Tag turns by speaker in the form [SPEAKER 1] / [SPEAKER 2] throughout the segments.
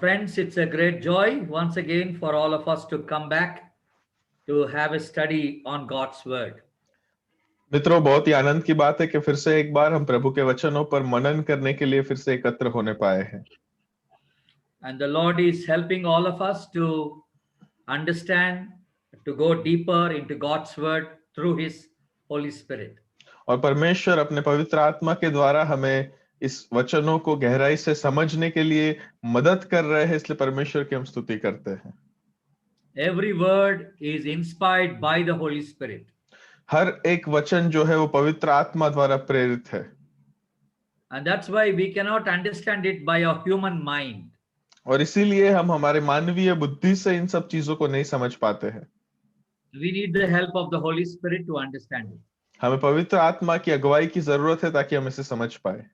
[SPEAKER 1] Friends, it's a great joy once again for all of us to come back to have a study on God's Word.
[SPEAKER 2] मित्रों, बहुत ही आनंद की बात है कि फिर से एक बार हम प्रभु के वचनों पर मनन करने के लिए फिर से एकत्र होने पाए हैं।
[SPEAKER 1] And the Lord is helping all of us to understand, to go deeper into God's Word through His Holy Spirit.
[SPEAKER 2] और परमेश्वर अपने पवित्र आत्मा के द्वारा हमें इस वचनों को गहराई से समझने के लिए मदद कर रहे हैं, इसलिए परमेश्वर की हम स्तुति करते हैं।
[SPEAKER 1] Every word is inspired by the Holy Spirit.
[SPEAKER 2] हर एक वचन जो है वो पवित्र आत्मा द्वारा प्रेरित है,
[SPEAKER 1] And that's why we cannot understand it by our human mind.
[SPEAKER 2] और इसीलिए हम हमारे मानवीय बुद्धि से इन सब चीजों को नहीं समझ पाते हैं।
[SPEAKER 1] We need the help of the Holy Spirit to understand it.
[SPEAKER 2] हमें पवित्र आत्मा की अगुवाई की जरूरत है ताकि हम इसे समझ पाए।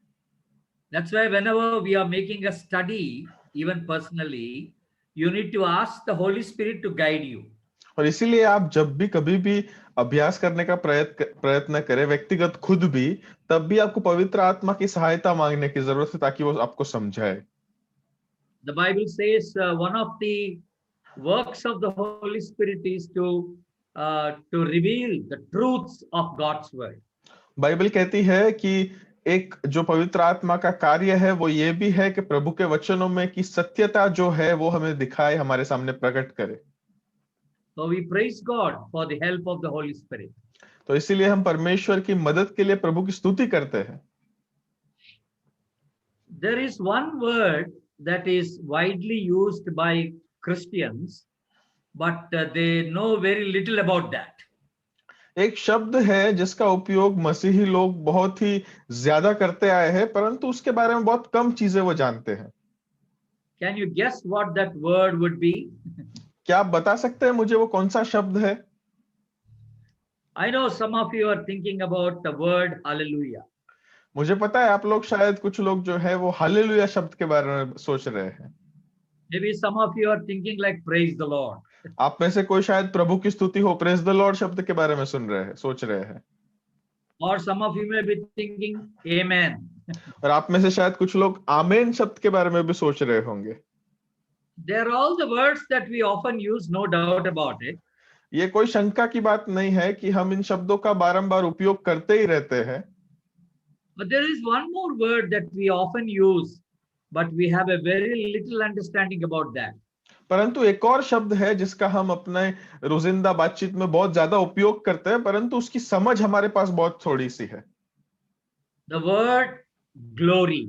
[SPEAKER 1] That's why whenever we are making a study, even personally, you need to ask the Holy Spirit to guide you.
[SPEAKER 2] और इसीलिए आप जब भी कभी भी अभ्यास करने का प्रयत्न करें, व्यक्तिगत खुद भी, तब भी आपको पवित्र आत्मा की सहायता मांगने की जरूरत है ताकि वो आपको समझाए।
[SPEAKER 1] The Bible says one of the works of the Holy Spirit is to reveal the truths of God's word.
[SPEAKER 2] Bible कहती है कि एक जो पवित्र आत्मा का कार्य है वो ये भी है कि प्रभु के वचनों में की सत्यता जो है वो हमें दिखाए, हमारे सामने प्रकट करे।
[SPEAKER 1] So we praise God for the help of the Holy Spirit.
[SPEAKER 2] तो इसीलिए हम परमेश्वर की मदद के लिए प्रभु की स्तुति करते हैं।
[SPEAKER 1] There is one word that is widely used by Christians, but they know very little about that.
[SPEAKER 2] एक शब्द है जिसका उपयोग मसीही लोग बहुत ही ज्यादा करते आए हैं, परंतु उसके बारे में बहुत कम चीजें वो जानते हैं।
[SPEAKER 1] Can you guess what that word would be?
[SPEAKER 2] क्या आप बता सकते हैं मुझे वो कौन सा शब्द है?
[SPEAKER 1] I know some of you are thinking about the word hallelujah.
[SPEAKER 2] मुझे पता है आप लोग शायद कुछ लोग जो है वो हालेलुया शब्द के बारे में सोच रहे हैं।
[SPEAKER 1] Maybe some of you are thinking like praise the Lord.
[SPEAKER 2] आप में से कोई शायद प्रभु की स्तुति हो, प्रेज द लॉर्ड शब्द के बारे में सुन रहे हैं, सोच रहे हैं।
[SPEAKER 1] Or some of you may be thinking amen.
[SPEAKER 2] और आप में से शायद कुछ लोग आमेन शब्द के बारे में भी सोच रहे होंगे।
[SPEAKER 1] They are all the words that we often use, no doubt about it.
[SPEAKER 2] ये कोई शंका की बात नहीं है कि हम इन शब्दों का बारंबार उपयोग करते ही रहते हैं।
[SPEAKER 1] But there is one more word that we often use, but we have a very little understanding about that.
[SPEAKER 2] परंतु एक और शब्द है जिसका हम अपने रोजिंदा बातचीत में बहुत ज्यादा उपयोग करते हैं, परंतु उसकी समझ हमारे पास बहुत थोड़ी सी है।
[SPEAKER 1] The word glory.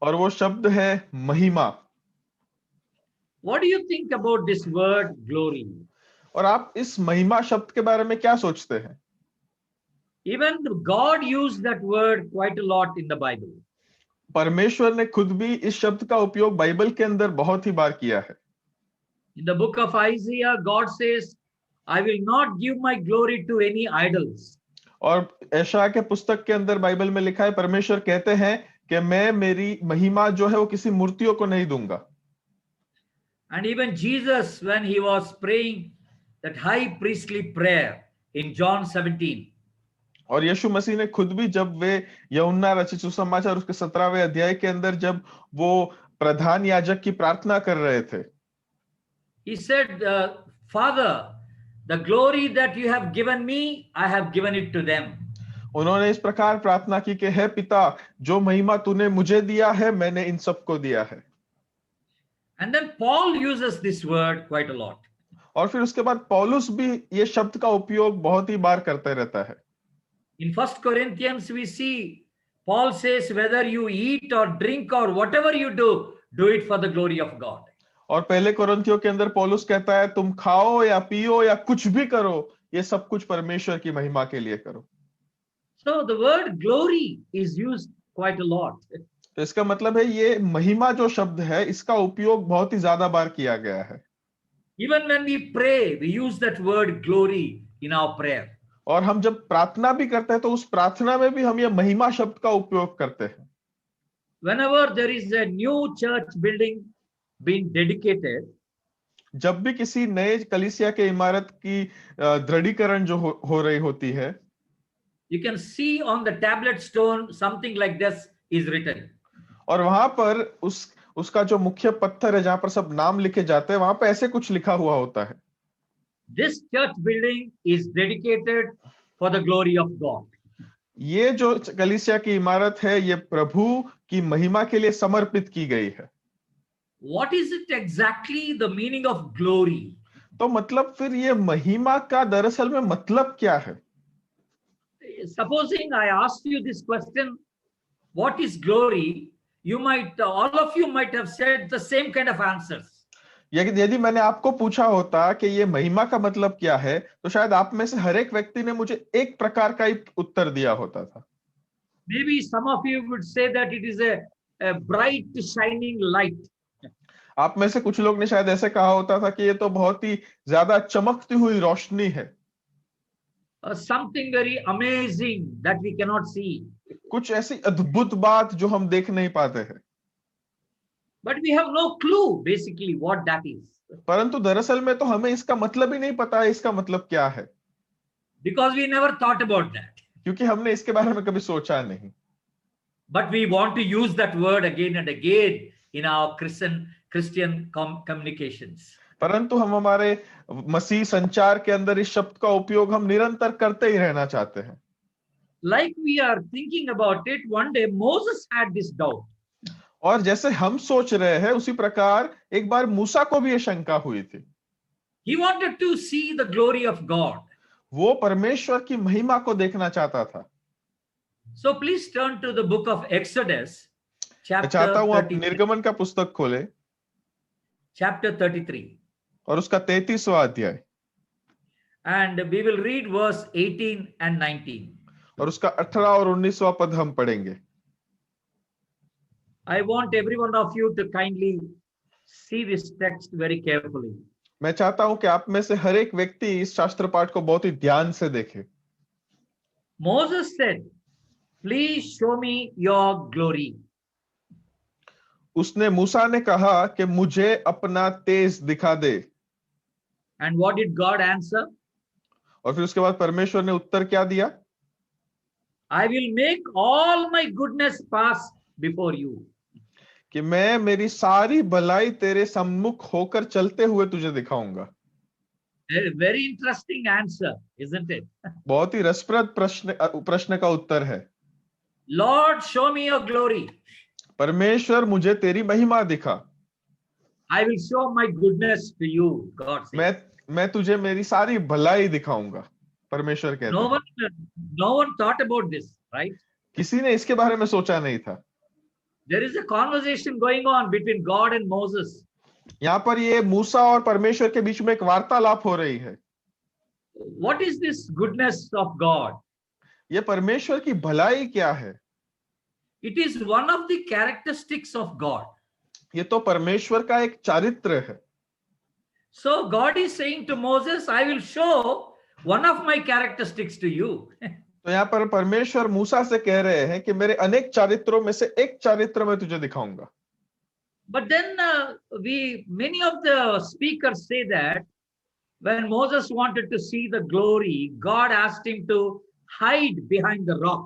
[SPEAKER 2] और वो शब्द है महिमा।
[SPEAKER 1] What do you think about this word glory?
[SPEAKER 2] और आप इस महिमा शब्द के बारे में क्या सोचते हैं?
[SPEAKER 1] Even God used that word quite a lot in the Bible.
[SPEAKER 2] परमेश्वर ने खुद भी इस शब्द का उपयोग बाइबल के अंदर बहुत ही बार किया है।
[SPEAKER 1] In the book of Isaiah, God says, I will not give my glory to any idols.
[SPEAKER 2] और यशायाह के पुस्तक के अंदर बाइबल में लिखा है, परमेश्वर कहते हैं कि मैं मेरी महिमा जो है वो किसी मूर्तियों को नहीं दूंगा।
[SPEAKER 1] And even Jesus, when he was praying that high priestly prayer in John 17,
[SPEAKER 2] और यीशु मसीह ने खुद भी जब वे यूहन्ना रचित सुसमाचार उसके 17वें अध्याय के अंदर जब वो प्रधान याजक की प्रार्थना कर रहे थे,
[SPEAKER 1] he said, Father, the glory that you have given me, I have given it to them.
[SPEAKER 2] उन्होंने इस प्रकार प्रार्थना की कि हे पिता, जो महिमा तूने मुझे दिया है मैंने इन सबको दिया है।
[SPEAKER 1] And then Paul uses this word quite a lot.
[SPEAKER 2] और फिर उसके बाद पौलुस भी ये शब्द का उपयोग बहुत ही बार करते रहता है।
[SPEAKER 1] In 1 Corinthians, we see Paul says, whether you eat or drink or whatever you do it for the glory of God.
[SPEAKER 2] और पहले कोरिन्थियों के अंदर पौलुस कहता है, तुम खाओ या पियो या कुछ भी करो, ये सब कुछ परमेश्वर की महिमा के लिए करो।
[SPEAKER 1] So the word glory is used quite a lot.
[SPEAKER 2] तो इसका मतलब है ये महिमा जो शब्द है इसका उपयोग बहुत ही ज्यादा बार किया गया है।
[SPEAKER 1] Even when we pray, we use that word glory in our prayer.
[SPEAKER 2] और हम जब प्रार्थना भी करते हैं तो उस प्रार्थना में भी हम ये महिमा शब्द का उपयोग करते हैं।
[SPEAKER 1] Whenever there is a new church building being dedicated,
[SPEAKER 2] जब भी किसी नए कलीसिया के इमारत की दृढ़ीकरण जो हो रही होती है,
[SPEAKER 1] you can see on the tablet stone something like this is written.
[SPEAKER 2] और वहां पर उसका जो मुख्य पत्थर है जहां पर सब नाम लिखे जाते हैं, वहां पे ऐसे कुछ लिखा हुआ होता है,
[SPEAKER 1] This church building is dedicated for the glory of God.
[SPEAKER 2] ये जो कलीसिया की इमारत है ये प्रभु की महिमा के लिए समर्पित की गई है।
[SPEAKER 1] What is it exactly the meaning of glory?
[SPEAKER 2] तो मतलब फिर ये महिमा का दरअसल में मतलब क्या है?
[SPEAKER 1] Supposing I asked you this question, what is glory? You might, all of you might have said the same kind of answers.
[SPEAKER 2] यदि मैंने आपको पूछा होता कि ये महिमा का मतलब क्या है, तो शायद आप में से हर एक व्यक्ति ने मुझे एक प्रकार का ही उत्तर दिया होता था।
[SPEAKER 1] Maybe some of you would say that it is a bright shining light.
[SPEAKER 2] आप में से कुछ लोग ने शायद ऐसे कहा होता था कि ये तो बहुत ही ज्यादा चमकती हुई रोशनी है,
[SPEAKER 1] Something very amazing that we cannot see.
[SPEAKER 2] कुछ ऐसी अद्भुत बात जो हम देख नहीं पाते हैं।
[SPEAKER 1] But we have no clue basically what that is.
[SPEAKER 2] परंतु दरअसल में तो हमें इसका मतलब ही नहीं पता है इसका मतलब क्या है,
[SPEAKER 1] Because we never thought about that.
[SPEAKER 2] क्योंकि हमने इसके बारे में कभी सोचा नहीं।
[SPEAKER 1] But we want to use that word again and again in our Christian communications.
[SPEAKER 2] परंतु हम हमारे मसीह संचार के अंदर इस शब्द का उपयोग हम निरंतर करते ही रहना चाहते हैं।
[SPEAKER 1] Like we are thinking about it, one day Moses had this doubt.
[SPEAKER 2] और जैसे हम सोच रहे हैं उसी प्रकार एक बार मूसा को भी ये शंका हुई थी।
[SPEAKER 1] He wanted to see the glory of God.
[SPEAKER 2] वो परमेश्वर की महिमा को देखना चाहता था।
[SPEAKER 1] So please turn to the book of Exodus,
[SPEAKER 2] मैं चाहता हूं आप
[SPEAKER 1] 33.
[SPEAKER 2] निर्गमन का पुस्तक खोले
[SPEAKER 1] Chapter 33.
[SPEAKER 2] और उसका 33वां अध्याय
[SPEAKER 1] And we will read verse 18 and 19.
[SPEAKER 2] और उसका 18 और 19वां पद हम पढ़ेंगे।
[SPEAKER 1] I want every one of you to kindly see this text very carefully.
[SPEAKER 2] मैं चाहता हूं कि आप में से हर एक व्यक्ति इस शास्त्र पाठ को बहुत ही ध्यान से देखे।
[SPEAKER 1] Moses said, "Please show me your glory."
[SPEAKER 2] उसने मूसा ने कहा कि मुझे अपना तेज दिखा दे।
[SPEAKER 1] And what did God answer?
[SPEAKER 2] और फिर उसके बाद परमेश्वर ने उत्तर क्या दिया?
[SPEAKER 1] I will make all my goodness pass before you.
[SPEAKER 2] कि मैं मेरी सारी भलाई तेरे सम्मुख होकर चलते हुए तुझे दिखाऊंगा।
[SPEAKER 1] A very interesting answer, isn't it?
[SPEAKER 2] बहुत ही रसप्रद प्रश्न का उत्तर है।
[SPEAKER 1] Lord, show me your glory.
[SPEAKER 2] परमेश्वर मुझे तेरी महिमा दिखा।
[SPEAKER 1] I will show my goodness to you, God says.
[SPEAKER 2] मैं तुझे मेरी सारी भलाई दिखाऊंगा, परमेश्वर कहते हैं।
[SPEAKER 1] No one thought about this, right?
[SPEAKER 2] किसी ने इसके बारे में सोचा नहीं था।
[SPEAKER 1] There is a conversation going on between God and Moses.
[SPEAKER 2] यहाँ पर ये मूसा और परमेश्वर के बीच में एक वार्तालाप हो रही है।
[SPEAKER 1] What is this goodness of God?
[SPEAKER 2] ये परमेश्वर की भलाई क्या है?
[SPEAKER 1] It is one of the characteristics of God.
[SPEAKER 2] ये तो परमेश्वर का एक चारित्र है।
[SPEAKER 1] So God is saying to Moses, I will show one of my characteristics to you.
[SPEAKER 2] तो यहाँ पर परमेश्वर मूसा से कह रहे हैं कि मेरे अनेक चारित्रों में से एक चारित्र मैं तुझे दिखाऊंगा।
[SPEAKER 1] But then many of the speakers say that when Moses wanted to see the glory, God asked him to hide behind the rock.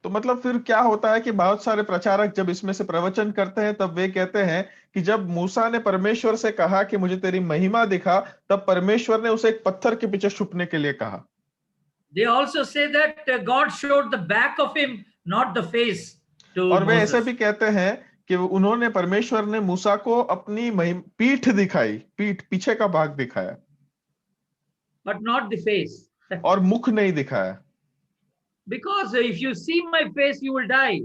[SPEAKER 2] तो मतलब फिर क्या होता है कि बहुत सारे प्रचारक जब इसमें से प्रवचन करते हैं तब वे कहते हैं कि जब मूसा ने परमेश्वर से कहा कि मुझे तेरी महिमा दिखा, तब परमेश्वर ने उसे एक पत्थर के पीछे छुपने के लिए कहा।
[SPEAKER 1] They also say that God showed the back of him, not the face to
[SPEAKER 2] और वे
[SPEAKER 1] Moses.
[SPEAKER 2] ऐसे भी कहते हैं कि उन्होंने परमेश्वर ने मूसा को अपनी पीठ दिखाई, पीठ पीछे का भाग दिखाया,
[SPEAKER 1] But not the face.
[SPEAKER 2] और मुख नहीं दिखाया।
[SPEAKER 1] Because if you see my face, you will die.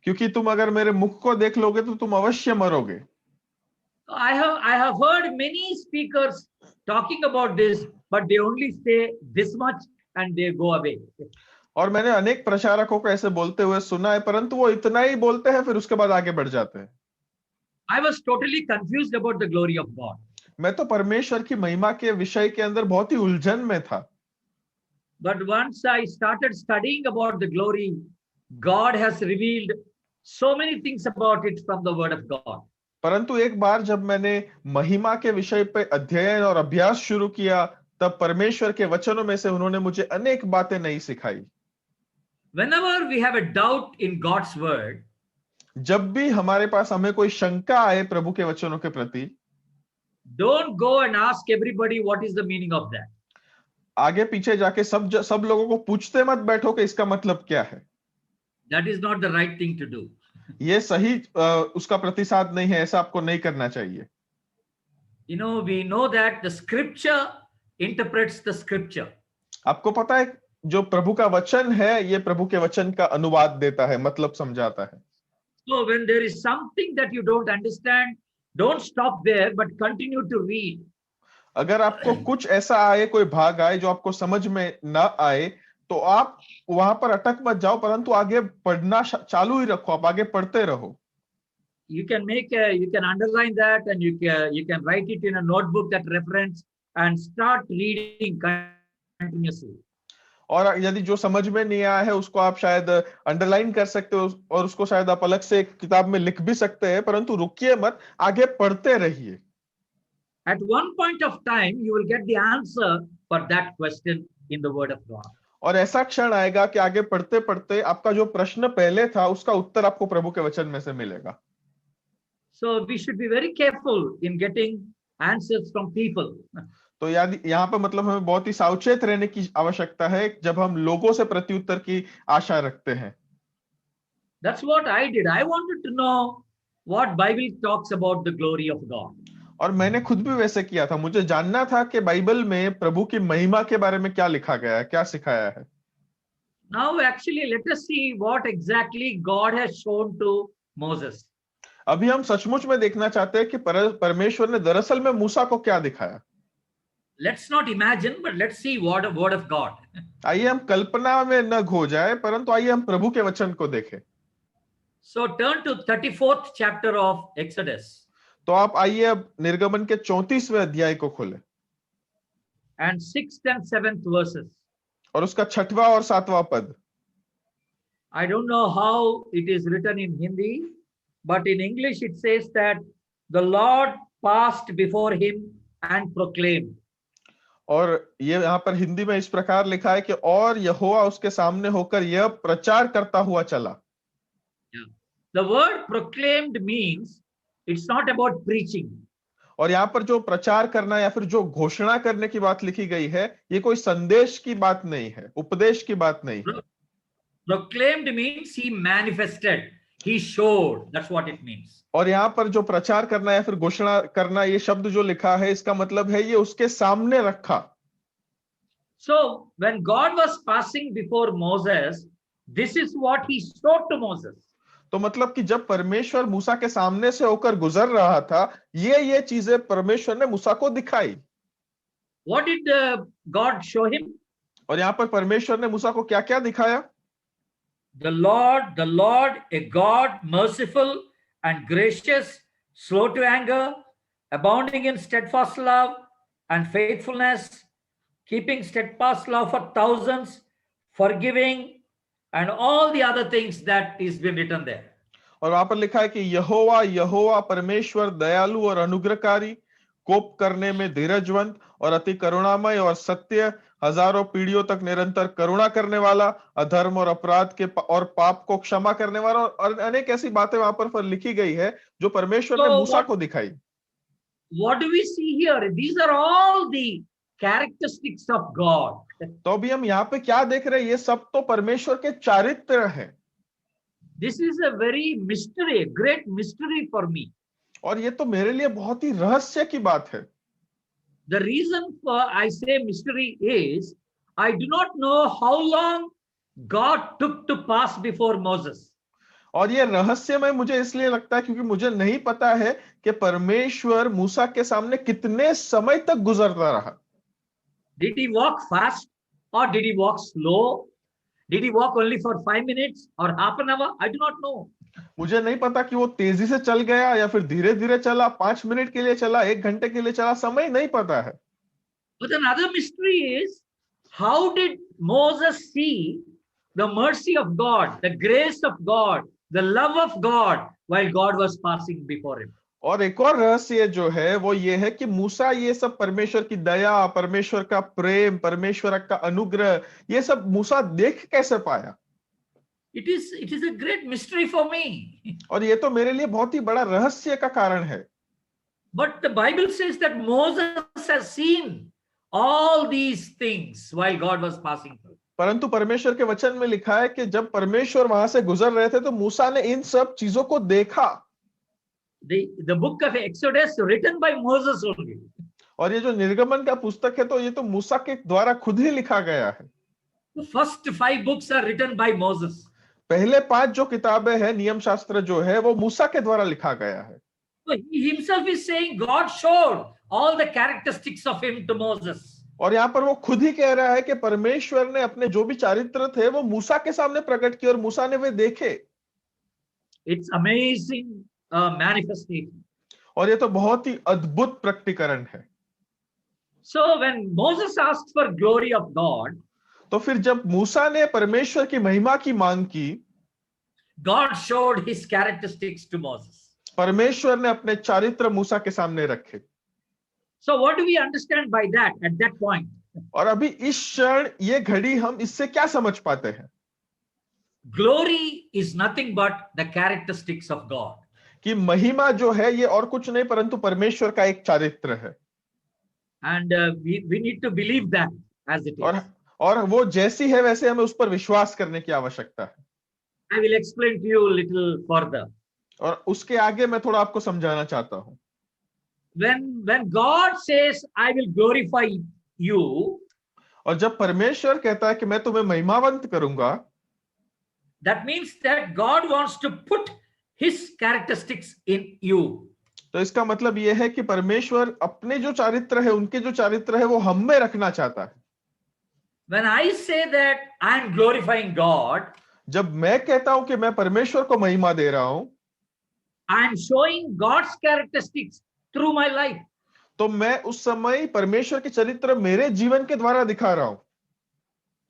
[SPEAKER 2] क्योंकि तुम अगर मेरे मुख को देख लोगे तो तुम अवश्य मरोगे।
[SPEAKER 1] I have heard many speakers talking about this, but they only say this much and they go away.
[SPEAKER 2] और मैंने अनेक प्रचारकों को ऐसे बोलते हुए सुना है, परंतु वो इतना ही बोलते हैं फिर उसके बाद आगे बढ़ जाते हैं।
[SPEAKER 1] I was totally confused about the glory of God.
[SPEAKER 2] मैं तो परमेश्वर की महिमा के विषय के अंदर बहुत ही उलझन में था।
[SPEAKER 1] But once I started studying about the glory, God has revealed so many things about it from the Word of God.
[SPEAKER 2] परंतु एक बार जब मैंने महिमा के विषय पे अध्ययन और अभ्यास शुरू किया, तब परमेश्वर के वचनों में से उन्होंने मुझे अनेक बातें नई सिखाई।
[SPEAKER 1] Whenever we have a doubt in God's word,
[SPEAKER 2] जब भी हमारे पास हमें कोई शंका आए प्रभु के वचनों के प्रति,
[SPEAKER 1] don't go and ask everybody what is the meaning of that.
[SPEAKER 2] आगे पीछे जाके सब लोगों को पूछते मत बैठो कि इसका मतलब क्या है।
[SPEAKER 1] That is not the right thing to do.
[SPEAKER 2] ये सही उसका प्रतिसाद नहीं है, ऐसा आपको नहीं करना चाहिए।
[SPEAKER 1] You know, we know that the scripture interprets the scripture.
[SPEAKER 2] आपको पता है जो प्रभु का वचन है, ये प्रभु के वचन का अनुवाद देता है, मतलब समझाता है।
[SPEAKER 1] So when there is something that you don't understand, don't stop there, but continue to read.
[SPEAKER 2] अगर आपको कुछ ऐसा आए, कोई भाग आए जो आपको समझ में ना आए, तो आप वहां पर अटक मत जाओ, परंतु आगे पढ़ना चालू ही रखो, आप आगे पढ़ते रहो।
[SPEAKER 1] You can underline that, and you can write it in a notebook, that reference, and start reading continuously.
[SPEAKER 2] और यदि जो समझ में नहीं आया है उसको आप शायद अंडरलाइन कर सकते हो, और उसको शायद आप अलग से एक किताब में लिख भी सकते हैं, परंतु रुकिए मत, आगे पढ़ते रहिए।
[SPEAKER 1] At one point of time, you will get the answer for that question in the Word of God.
[SPEAKER 2] और ऐसा क्षण आएगा कि आगे पढ़ते पढ़ते आपका जो प्रश्न पहले था उसका उत्तर आपको प्रभु के वचन में से मिलेगा।
[SPEAKER 1] So we should be very careful in getting answers from people.
[SPEAKER 2] तो यहाँ पर मतलब हमें बहुत ही सावचेत रहने की आवश्यकता है जब हम लोगों से प्रत्युत्तर की आशा रखते हैं।
[SPEAKER 1] That's what I did. I wanted to know what Bible talks about the glory of God.
[SPEAKER 2] और मैंने खुद भी वैसे किया था, मुझे जानना था कि बाइबल में प्रभु की महिमा के बारे में क्या लिखा गया है, क्या सिखाया है।
[SPEAKER 1] Now actually let us see what exactly God has shown to Moses.
[SPEAKER 2] अभी हम सचमुच में देखना चाहते हैं कि परमेश्वर ने दरअसल में मूसा को क्या दिखाया।
[SPEAKER 1] Let's not imagine, but let's see what the word of God.
[SPEAKER 2] आइए हम कल्पना में न खो जाए, परंतु आइए हम प्रभु के वचन को देखें।
[SPEAKER 1] So turn to 34th chapter of Exodus.
[SPEAKER 2] तो आप आइए अब निर्गमन के 34वें अध्याय को खोलें
[SPEAKER 1] And 6th and 7th verses.
[SPEAKER 2] और उसका 6वां और 7वां पद।
[SPEAKER 1] I don't know how it is written in Hindi, but in English it says that the Lord passed before him and proclaimed.
[SPEAKER 2] और ये यहाँ पर हिंदी में इस प्रकार लिखा है कि और यहोवा उसके सामने होकर यह प्रचार करता हुआ चला।
[SPEAKER 1] The word proclaimed means it's not about preaching.
[SPEAKER 2] और यहाँ पर जो प्रचार करना या फिर जो घोषणा करने की बात लिखी गई है, ये कोई संदेश की बात नहीं है, उपदेश की बात नहीं है।
[SPEAKER 1] Proclaimed means he manifested, he showed. That's what it means.
[SPEAKER 2] और यहाँ पर जो प्रचार करना या फिर घोषणा करना, ये शब्द जो लिखा है, इसका मतलब है ये उसके सामने रखा।
[SPEAKER 1] So when God was passing before Moses, this is what he showed to Moses.
[SPEAKER 2] तो मतलब कि जब परमेश्वर मूसा के सामने से होकर गुजर रहा था, ये चीजें परमेश्वर ने मूसा को दिखाई।
[SPEAKER 1] What did God show him?
[SPEAKER 2] और यहाँ पर परमेश्वर ने मूसा को क्या क्या दिखाया?
[SPEAKER 1] The Lord, a God merciful and gracious, slow to anger, abounding in steadfast love and faithfulness, keeping steadfast love for thousands, forgiving, and all the other things that is been written there.
[SPEAKER 2] और वहां पर लिखा है कि यहोवा परमेश्वर दयालु और अनुग्रहकारी, कोप करने में धीरजवंत और अति करुणामय और सत्य, हजारों पीढ़ियों तक निरंतर करुणा करने वाला, अधर्म और अपराध के और पाप को क्षमा करने वाला, और अनेक ऐसी बातें वहां पर लिखी गई है जो परमेश्वर ने मूसा को दिखाई।
[SPEAKER 1] What do we see here? These are all the characteristics of God.
[SPEAKER 2] तो अभी हम यहाँ पे क्या देख रहे हैं? ये सब तो परमेश्वर के चारित्र हैं।
[SPEAKER 1] This is a very mystery, great mystery for me.
[SPEAKER 2] और ये तो मेरे लिए बहुत ही रहस्य की बात है।
[SPEAKER 1] The reason for I say mystery is I do not know how long God took to pass before Moses.
[SPEAKER 2] और ये रहस्यमय मुझे इसलिए लगता है क्योंकि मुझे नहीं पता है कि परमेश्वर मूसा के सामने कितने समय तक गुजरता रहा।
[SPEAKER 1] Did he walk fast or did he walk slow? Did he walk only for 5 minutes or half an hour? I do not know.
[SPEAKER 2] मुझे नहीं पता कि वो तेजी से चल गया या फिर धीरे धीरे चला, 5 मिनट के लिए चला, 1 घंटे के लिए चला, समय नहीं पता है।
[SPEAKER 1] But another mystery is how did Moses see the mercy of God, the grace of God, the love of God while God was passing before him?
[SPEAKER 2] और एक और रहस्य जो है वो ये है कि मूसा ये सब परमेश्वर की दया, परमेश्वर का प्रेम, परमेश्वर का अनुग्रह, ये सब मूसा देख कैसे पाया?
[SPEAKER 1] It is a great mystery for me.
[SPEAKER 2] और ये तो मेरे लिए बहुत ही बड़ा रहस्य का कारण है।
[SPEAKER 1] But the Bible says that Moses has seen all these things while God was passing through.
[SPEAKER 2] परंतु परमेश्वर के वचन में लिखा है कि जब परमेश्वर वहां से गुजर रहे थे तो मूसा ने इन सब चीजों को देखा।
[SPEAKER 1] The book of Exodus written by Moses only.
[SPEAKER 2] और ये जो निर्गमन का पुस्तक है तो ये तो मूसा के द्वारा खुद ही लिखा गया है।
[SPEAKER 1] The first 5 books are written by Moses.
[SPEAKER 2] पहले 5 जो किताबें हैं नियम शास्त्र जो है वो मूसा के द्वारा लिखा गया है।
[SPEAKER 1] So he himself is saying God showed all the characteristics of him to Moses.
[SPEAKER 2] और यहाँ पर वो खुद ही कह रहा है कि परमेश्वर ने अपने जो भी चारित्र थे वो मूसा के सामने प्रकट किए और मूसा ने वे देखे।
[SPEAKER 1] It's amazing manifestation.
[SPEAKER 2] और ये तो बहुत ही अद्भुत प्रकटीकरण है।
[SPEAKER 1] So when Moses asked for glory of God,
[SPEAKER 2] तो फिर जब मूसा ने परमेश्वर की महिमा की मांग की,
[SPEAKER 1] God showed his characteristics to Moses.
[SPEAKER 2] परमेश्वर ने अपने चारित्र मूसा के सामने रखे।
[SPEAKER 1] So what do we understand by that at that point?
[SPEAKER 2] और अभी इस क्षण ये घड़ी हम इससे क्या समझ पाते हैं?
[SPEAKER 1] Glory is nothing but the characteristics of God.
[SPEAKER 2] कि महिमा जो है ये और कुछ नहीं परंतु परमेश्वर का एक चारित्र है।
[SPEAKER 1] And we need to believe that as it is.
[SPEAKER 2] और वो जैसी है वैसे हमें उस पर विश्वास करने की आवश्यकता है।
[SPEAKER 1] I will explain to you a little further.
[SPEAKER 2] और उसके आगे मैं थोड़ा आपको समझाना चाहता हूं।
[SPEAKER 1] When God says, I will glorify you,
[SPEAKER 2] और जब परमेश्वर कहता है कि मैं तुम्हें महिमावंत करूंगा,
[SPEAKER 1] that means that God wants to put his characteristics in you.
[SPEAKER 2] तो इसका मतलब यह है कि परमेश्वर अपने जो चारित्र है उनके जो चारित्र है वो हम में रखना चाहता है।
[SPEAKER 1] When I say that I am glorifying God,
[SPEAKER 2] जब मैं कहता हूं कि मैं परमेश्वर को महिमा दे रहा हूं,
[SPEAKER 1] I am showing God's characteristics through my life.
[SPEAKER 2] तो मैं उस समय परमेश्वर के चरित्र मेरे जीवन के द्वारा दिखा रहा हूं।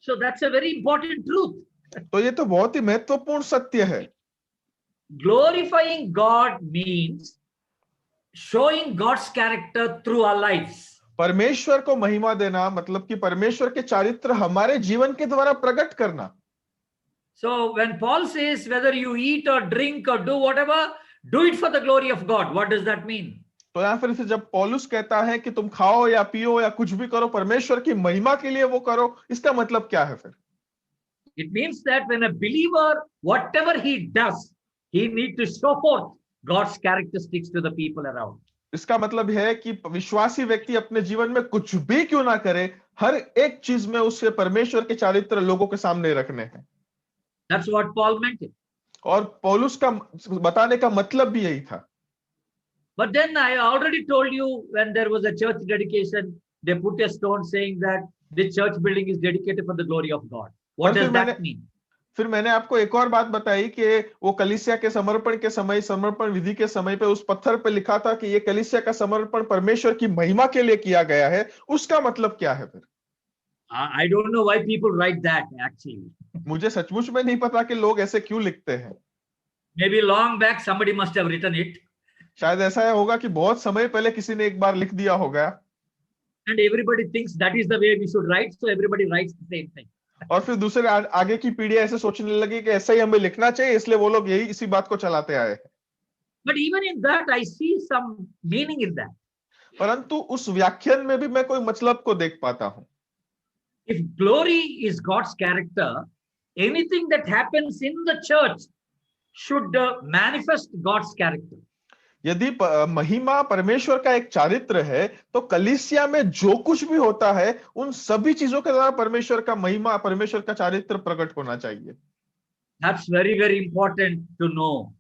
[SPEAKER 1] So that's a very important truth.
[SPEAKER 2] तो ये तो बहुत ही महत्वपूर्ण सत्य है।
[SPEAKER 1] Glorifying God means showing God's character through our lives.
[SPEAKER 2] परमेश्वर को महिमा देना मतलब कि परमेश्वर के चारित्र हमारे जीवन के द्वारा प्रकट करना।
[SPEAKER 1] So when Paul says whether you eat or drink or do whatever, do it for the glory of God. What does that mean?
[SPEAKER 2] तो या फिर जब पौलुस कहता है कि तुम खाओ या पियो या कुछ भी करो परमेश्वर की महिमा के लिए वो करो, इसका मतलब क्या है फिर?
[SPEAKER 1] It means that when a believer, whatever he does, he needs to show forth God's characteristics to the people around.
[SPEAKER 2] इसका मतलब है कि विश्वासी व्यक्ति अपने जीवन में कुछ भी क्यों ना करे, हर एक चीज में उसके परमेश्वर के चारित्र लोगों के सामने रखने हैं।
[SPEAKER 1] That's what Paul meant it.
[SPEAKER 2] और पौलुस का बताने का मतलब भी यही था।
[SPEAKER 1] But then I already told you when there was a church dedication, they put a stone saying that the church building is dedicated for the glory of God. What does that mean?
[SPEAKER 2] फिर मैंने आपको एक और बात बताई कि वो कलीसिया के समर्पण के समय, समर्पण विधि के समय पे उस पत्थर पे लिखा था कि ये कलीसिया का समर्पण परमेश्वर की महिमा के लिए किया गया है। उसका मतलब क्या है फिर?
[SPEAKER 1] I don't know why people write that actually.
[SPEAKER 2] मुझे सचमुच में नहीं पता कि लोग ऐसे क्यों लिखते हैं।
[SPEAKER 1] Maybe long back somebody must have written it.
[SPEAKER 2] शायद ऐसा होगा कि बहुत समय पहले किसी ने एक बार लिख दिया होगा।
[SPEAKER 1] And everybody thinks that is the way we should write, so everybody writes the same thing.
[SPEAKER 2] और फिर दूसरे आगे की पीढ़ी ऐसे सोचने लगी कि ऐसा ही हमें लिखना चाहिए, इसलिए वो लोग यही इसी बात को चलाते आए हैं।
[SPEAKER 1] But even in that, I see some meaning in that.
[SPEAKER 2] परंतु उस व्याख्यान में भी मैं कोई मतलब को देख पाता हूं।
[SPEAKER 1] If glory is God's character, anything that happens in the church should manifest God's character.
[SPEAKER 2] यदि महिमा परमेश्वर का एक चारित्र है तो कलीसिया में जो कुछ भी होता है उन सभी चीजों के द्वारा परमेश्वर का महिमा, परमेश्वर का चारित्र प्रकट होना चाहिए।
[SPEAKER 1] That's very, very important to know.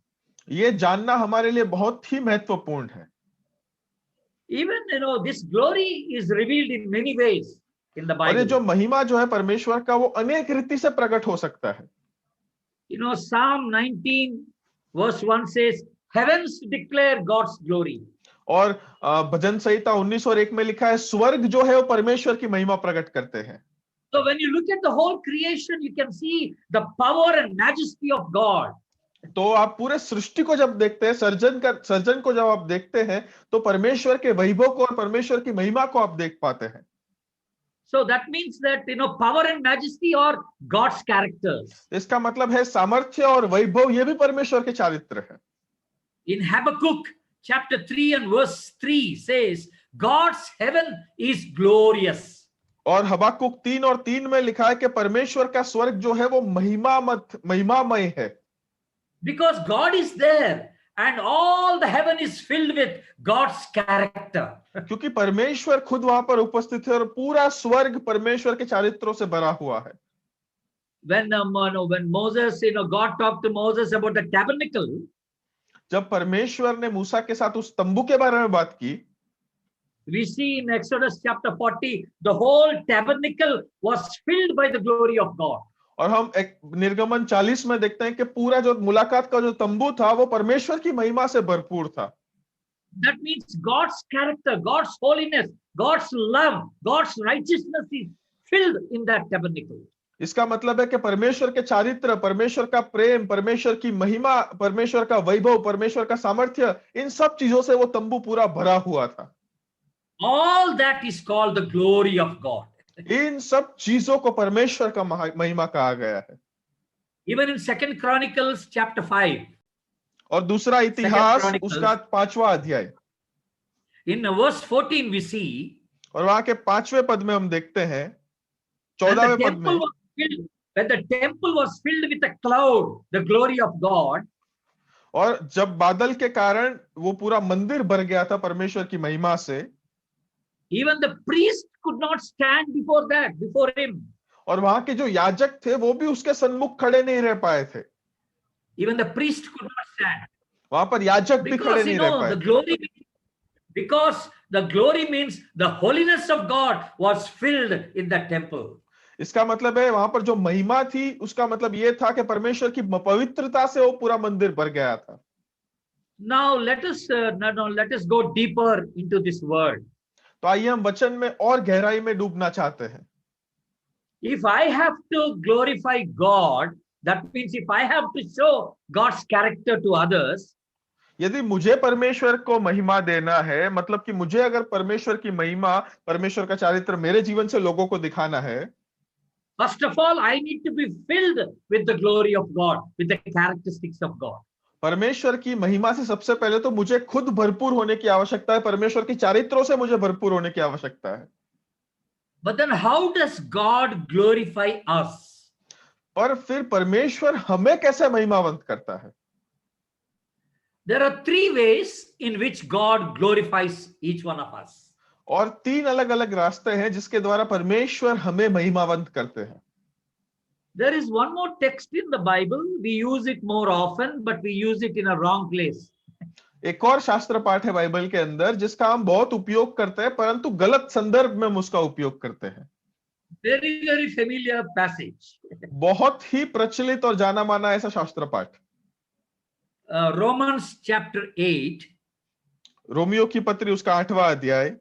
[SPEAKER 2] ये जानना हमारे लिए बहुत ही महत्वपूर्ण है।
[SPEAKER 1] Even this glory is revealed in many ways in the Bible.
[SPEAKER 2] और ये जो महिमा जो है परमेश्वर का वो अनेक रीति से प्रकट हो सकता है।
[SPEAKER 1] Psalm 19 verse 1 says, Heavens declare God's glory.
[SPEAKER 2] और भजन संहिता 19 और 1 में लिखा है स्वर्ग जो है वो परमेश्वर की महिमा प्रकट करते हैं।
[SPEAKER 1] So when you look at the whole creation, you can see the power and majesty of God.
[SPEAKER 2] तो आप पूरे सृष्टि को जब देखते हैं, सर्जन को जब आप देखते हैं तो परमेश्वर के वैभव को और परमेश्वर की महिमा को आप देख पाते हैं।
[SPEAKER 1] So that means that, power and majesty are God's characters.
[SPEAKER 2] इसका मतलब है सामर्थ्य और वैभव ये भी परमेश्वर के चारित्र है।
[SPEAKER 1] In Habakkuk chapter 3 and verse 3 says, God's heaven is glorious.
[SPEAKER 2] और हबाकुक 3 और 3 में लिखा है कि परमेश्वर का स्वर्ग जो है वो महिमामय है।
[SPEAKER 1] Because God is there and all the heaven is filled with God's character.
[SPEAKER 2] क्योंकि परमेश्वर खुद वहां पर उपस्थित है और पूरा स्वर्ग परमेश्वर के चारित्रों से भरा हुआ है।
[SPEAKER 1] When Moses, God talked to Moses about the tabernacle,
[SPEAKER 2] जब परमेश्वर ने मूसा के साथ उस तंबू के बारे में बात की,
[SPEAKER 1] we see in Exodus chapter 40, the whole tabernacle was filled by the glory of God.
[SPEAKER 2] और हम एक निर्गमन 40 में देखते हैं कि पूरा जो मुलाकात का जो तंबू था वो परमेश्वर की महिमा से भरपूर था।
[SPEAKER 1] That means God's character, God's holiness, God's love, God's righteousness is filled in that tabernacle.
[SPEAKER 2] इसका मतलब है कि परमेश्वर के चारित्र, परमेश्वर का प्रेम, परमेश्वर की महिमा, परमेश्वर का वैभव, परमेश्वर का सामर्थ्य, इन सब चीजों से वो तंबू पूरा भरा हुआ था।
[SPEAKER 1] All that is called the glory of God.
[SPEAKER 2] इन सब चीजों को परमेश्वर का महिमा कहा गया है।
[SPEAKER 1] Even in 2 Chronicles chapter 5.
[SPEAKER 2] और दूसरा इतिहास उसका 5वां अध्याय,
[SPEAKER 1] in verse 14 we see,
[SPEAKER 2] और वहां के 5वें पद में हम देखते हैं, 14वें पद में,
[SPEAKER 1] when the temple was filled with a cloud, the glory of God,
[SPEAKER 2] और जब बादल के कारण वो पूरा मंदिर भर गया था परमेश्वर की महिमा से,
[SPEAKER 1] even the priest could not stand before him.
[SPEAKER 2] और वहां के जो याजक थे वो भी उसके सन्मुख खड़े नहीं रह पाए थे।
[SPEAKER 1] Even the priest could not stand.
[SPEAKER 2] वहां पर याजक भी खड़े नहीं रह पाए।
[SPEAKER 1] Because the glory means the holiness of God was filled in that temple.
[SPEAKER 2] इसका मतलब है वहां पर जो महिमा थी उसका मतलब ये था कि परमेश्वर की पवित्रता से वो पूरा मंदिर भर गया था।
[SPEAKER 1] Now let us go deeper into this word.
[SPEAKER 2] तो आइए हम वचन में और गहराई में डूबना चाहते हैं।
[SPEAKER 1] If I have to glorify God, that means if I have to show God's character to others,
[SPEAKER 2] यदि मुझे परमेश्वर को महिमा देना है, मतलब कि मुझे अगर परमेश्वर की महिमा, परमेश्वर का चारित्र मेरे जीवन से लोगों को दिखाना है,
[SPEAKER 1] first of all, I need to be filled with the glory of God, with the characteristics of God.
[SPEAKER 2] परमेश्वर की महिमा से सबसे पहले तो मुझे खुद भरपूर होने की आवश्यकता है, परमेश्वर की चारित्रों से मुझे भरपूर होने की आवश्यकता है।
[SPEAKER 1] But then how does God glorify us?
[SPEAKER 2] पर फिर परमेश्वर हमें कैसे महिमावंत करता है?
[SPEAKER 1] There are 3 ways in which God glorifies each one of us.
[SPEAKER 2] और 3 अलग-अलग रास्ते हैं जिसके द्वारा परमेश्वर हमें महिमावंत करते हैं।
[SPEAKER 1] There is one more text in the Bible. We use it more often, but we use it in a wrong place.
[SPEAKER 2] एक और शास्त्र पाठ है बाइबल के अंदर जिसका हम बहुत उपयोग करते हैं, परंतु गलत संदर्भ में हम उसका उपयोग करते हैं।
[SPEAKER 1] Very, very familiar passage.
[SPEAKER 2] बहुत ही प्रचलित और जाना माना ऐसा शास्त्र पाठ,
[SPEAKER 1] Romans chapter 8.
[SPEAKER 2] रोमियो की पत्री उसका 8वां अध्याय,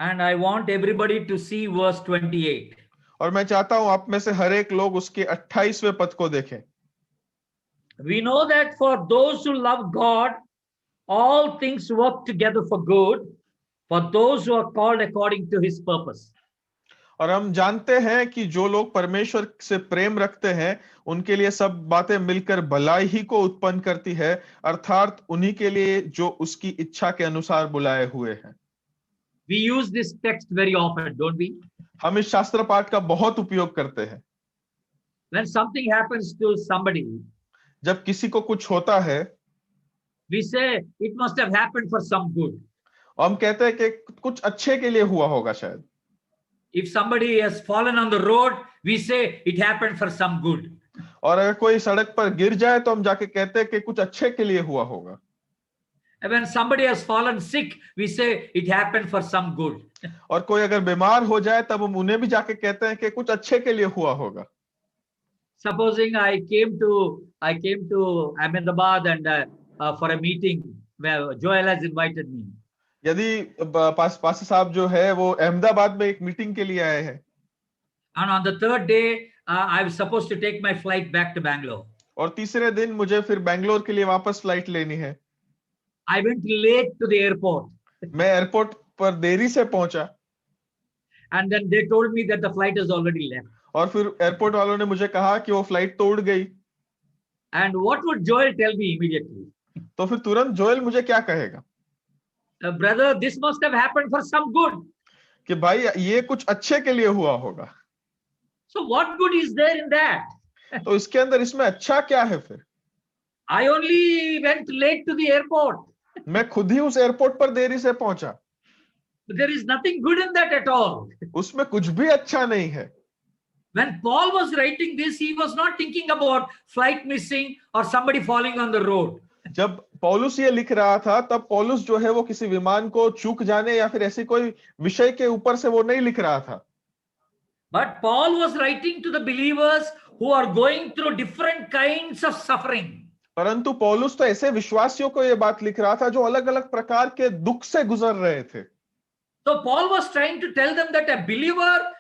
[SPEAKER 1] and I want everybody to see verse 28.
[SPEAKER 2] और मैं चाहता हूं आप में से हर एक लोग उसके 28वें पद को देखें।
[SPEAKER 1] We know that for those who love God, all things work together for good, for those who are called according to his purpose.
[SPEAKER 2] और हम जानते हैं कि जो लोग परमेश्वर से प्रेम रखते हैं उनके लिए सब बातें मिलकर भलाई ही को उत्पन्न करती है, अर्थात उन्हीं के लिए जो उसकी इच्छा के अनुसार बुलाए हुए हैं।
[SPEAKER 1] We use this text very often, don't we?
[SPEAKER 2] हम इस शास्त्र पाठ का बहुत उपयोग करते हैं।
[SPEAKER 1] When something happens to somebody,
[SPEAKER 2] जब किसी को कुछ होता है,
[SPEAKER 1] we say it must have happened for some good.
[SPEAKER 2] हम कहते हैं कि कुछ अच्छे के लिए हुआ होगा शायद।
[SPEAKER 1] If somebody has fallen on the road, we say it happened for some good.
[SPEAKER 2] और अगर कोई सड़क पर गिर जाए तो हम जाके कहते हैं कि कुछ अच्छे के लिए हुआ होगा।
[SPEAKER 1] And when somebody has fallen sick, we say it happened for some good.
[SPEAKER 2] और कोई अगर बीमार हो जाए तब हम उन्हें भी जाके कहते हैं कि कुछ अच्छे के लिए हुआ होगा।
[SPEAKER 1] Supposing I came to Ahmedabad and for a meeting where Joel has invited me.
[SPEAKER 2] यदि पास साहब जो है वो अहमदाबाद में एक मीटिंग के लिए आए हैं,
[SPEAKER 1] and on the 3rd day I was supposed to take my flight back to Bangalore.
[SPEAKER 2] और तीसरे दिन मुझे फिर बैंगलोर के लिए वापस फ्लाइट लेनी है।
[SPEAKER 1] I went late to the airport.
[SPEAKER 2] मैं एयरपोर्ट पर देरी से पहुंचा।
[SPEAKER 1] And then they told me that the flight has already left.
[SPEAKER 2] और फिर एयरपोर्ट वालों ने मुझे कहा कि वो फ्लाइट तो उड़ गई।
[SPEAKER 1] And what would Joel tell me immediately?
[SPEAKER 2] तो फिर तुरंत जोएल मुझे क्या कहेगा?
[SPEAKER 1] Brother, this must have happened for some good.
[SPEAKER 2] कि भाई ये कुछ अच्छे के लिए हुआ होगा।
[SPEAKER 1] So what good is there in that?
[SPEAKER 2] तो इसके अंदर इसमें अच्छा क्या है फिर?
[SPEAKER 1] I only went late to the airport.
[SPEAKER 2] मैं खुद ही उस एयरपोर्ट पर देरी से पहुंचा।
[SPEAKER 1] There is nothing good in that at all.
[SPEAKER 2] उसमें कुछ भी अच्छा नहीं है।
[SPEAKER 1] When Paul was writing this, he was not thinking about flight missing or somebody falling on the road.
[SPEAKER 2] जब पौलुस ये लिख रहा था तब पौलुस जो है वो किसी विमान को चूक जाने या फिर ऐसे कोई विषय के ऊपर से वो नहीं लिख रहा था।
[SPEAKER 1] But Paul was writing to the believers who are going through different kinds of suffering.
[SPEAKER 2] परंतु पौलुस तो ऐसे विश्वासियों को ये बात लिख रहा था जो अलग अलग प्रकार के दुख से गुजर रहे थे।
[SPEAKER 1] So Paul was trying to tell them that a believer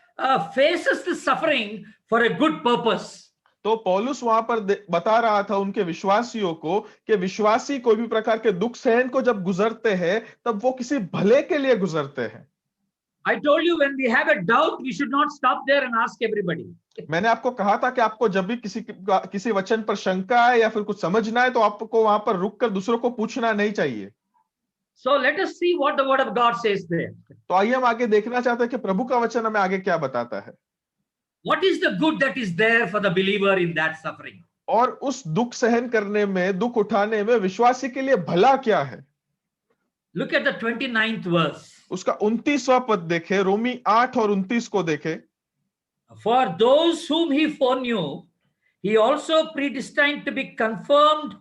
[SPEAKER 1] faces this suffering for a good purpose.
[SPEAKER 2] तो पौलुस वहां पर बता रहा था उनके विश्वासियों को कि विश्वासी कोई भी प्रकार के दुख सहन को जब गुजरते हैं तब वो किसी भले के लिए गुजरते हैं।
[SPEAKER 1] I told you when we have a doubt, we should not stop there and ask everybody.
[SPEAKER 2] मैंने आपको कहा था कि आपको जब भी किसी वचन पर शंका है या फिर कुछ समझना है तो आपको वहां पर रुककर दूसरों को पूछना नहीं चाहिए।
[SPEAKER 1] So let us see what the word of God says there.
[SPEAKER 2] तो आइए हम आगे देखना चाहते हैं कि प्रभु का वचन हमें आगे क्या बताता है।
[SPEAKER 1] What is the good that is there for the believer in that suffering?
[SPEAKER 2] और उस दुख सहन करने में, दुख उठाने में विश्वासी के लिए भला क्या है?
[SPEAKER 1] Look at the 29th verse.
[SPEAKER 2] उसका 29वां पद देखे, रोमी 8 और 29 को देखे।
[SPEAKER 1] For those whom he foreknew, he also predestined to be conformed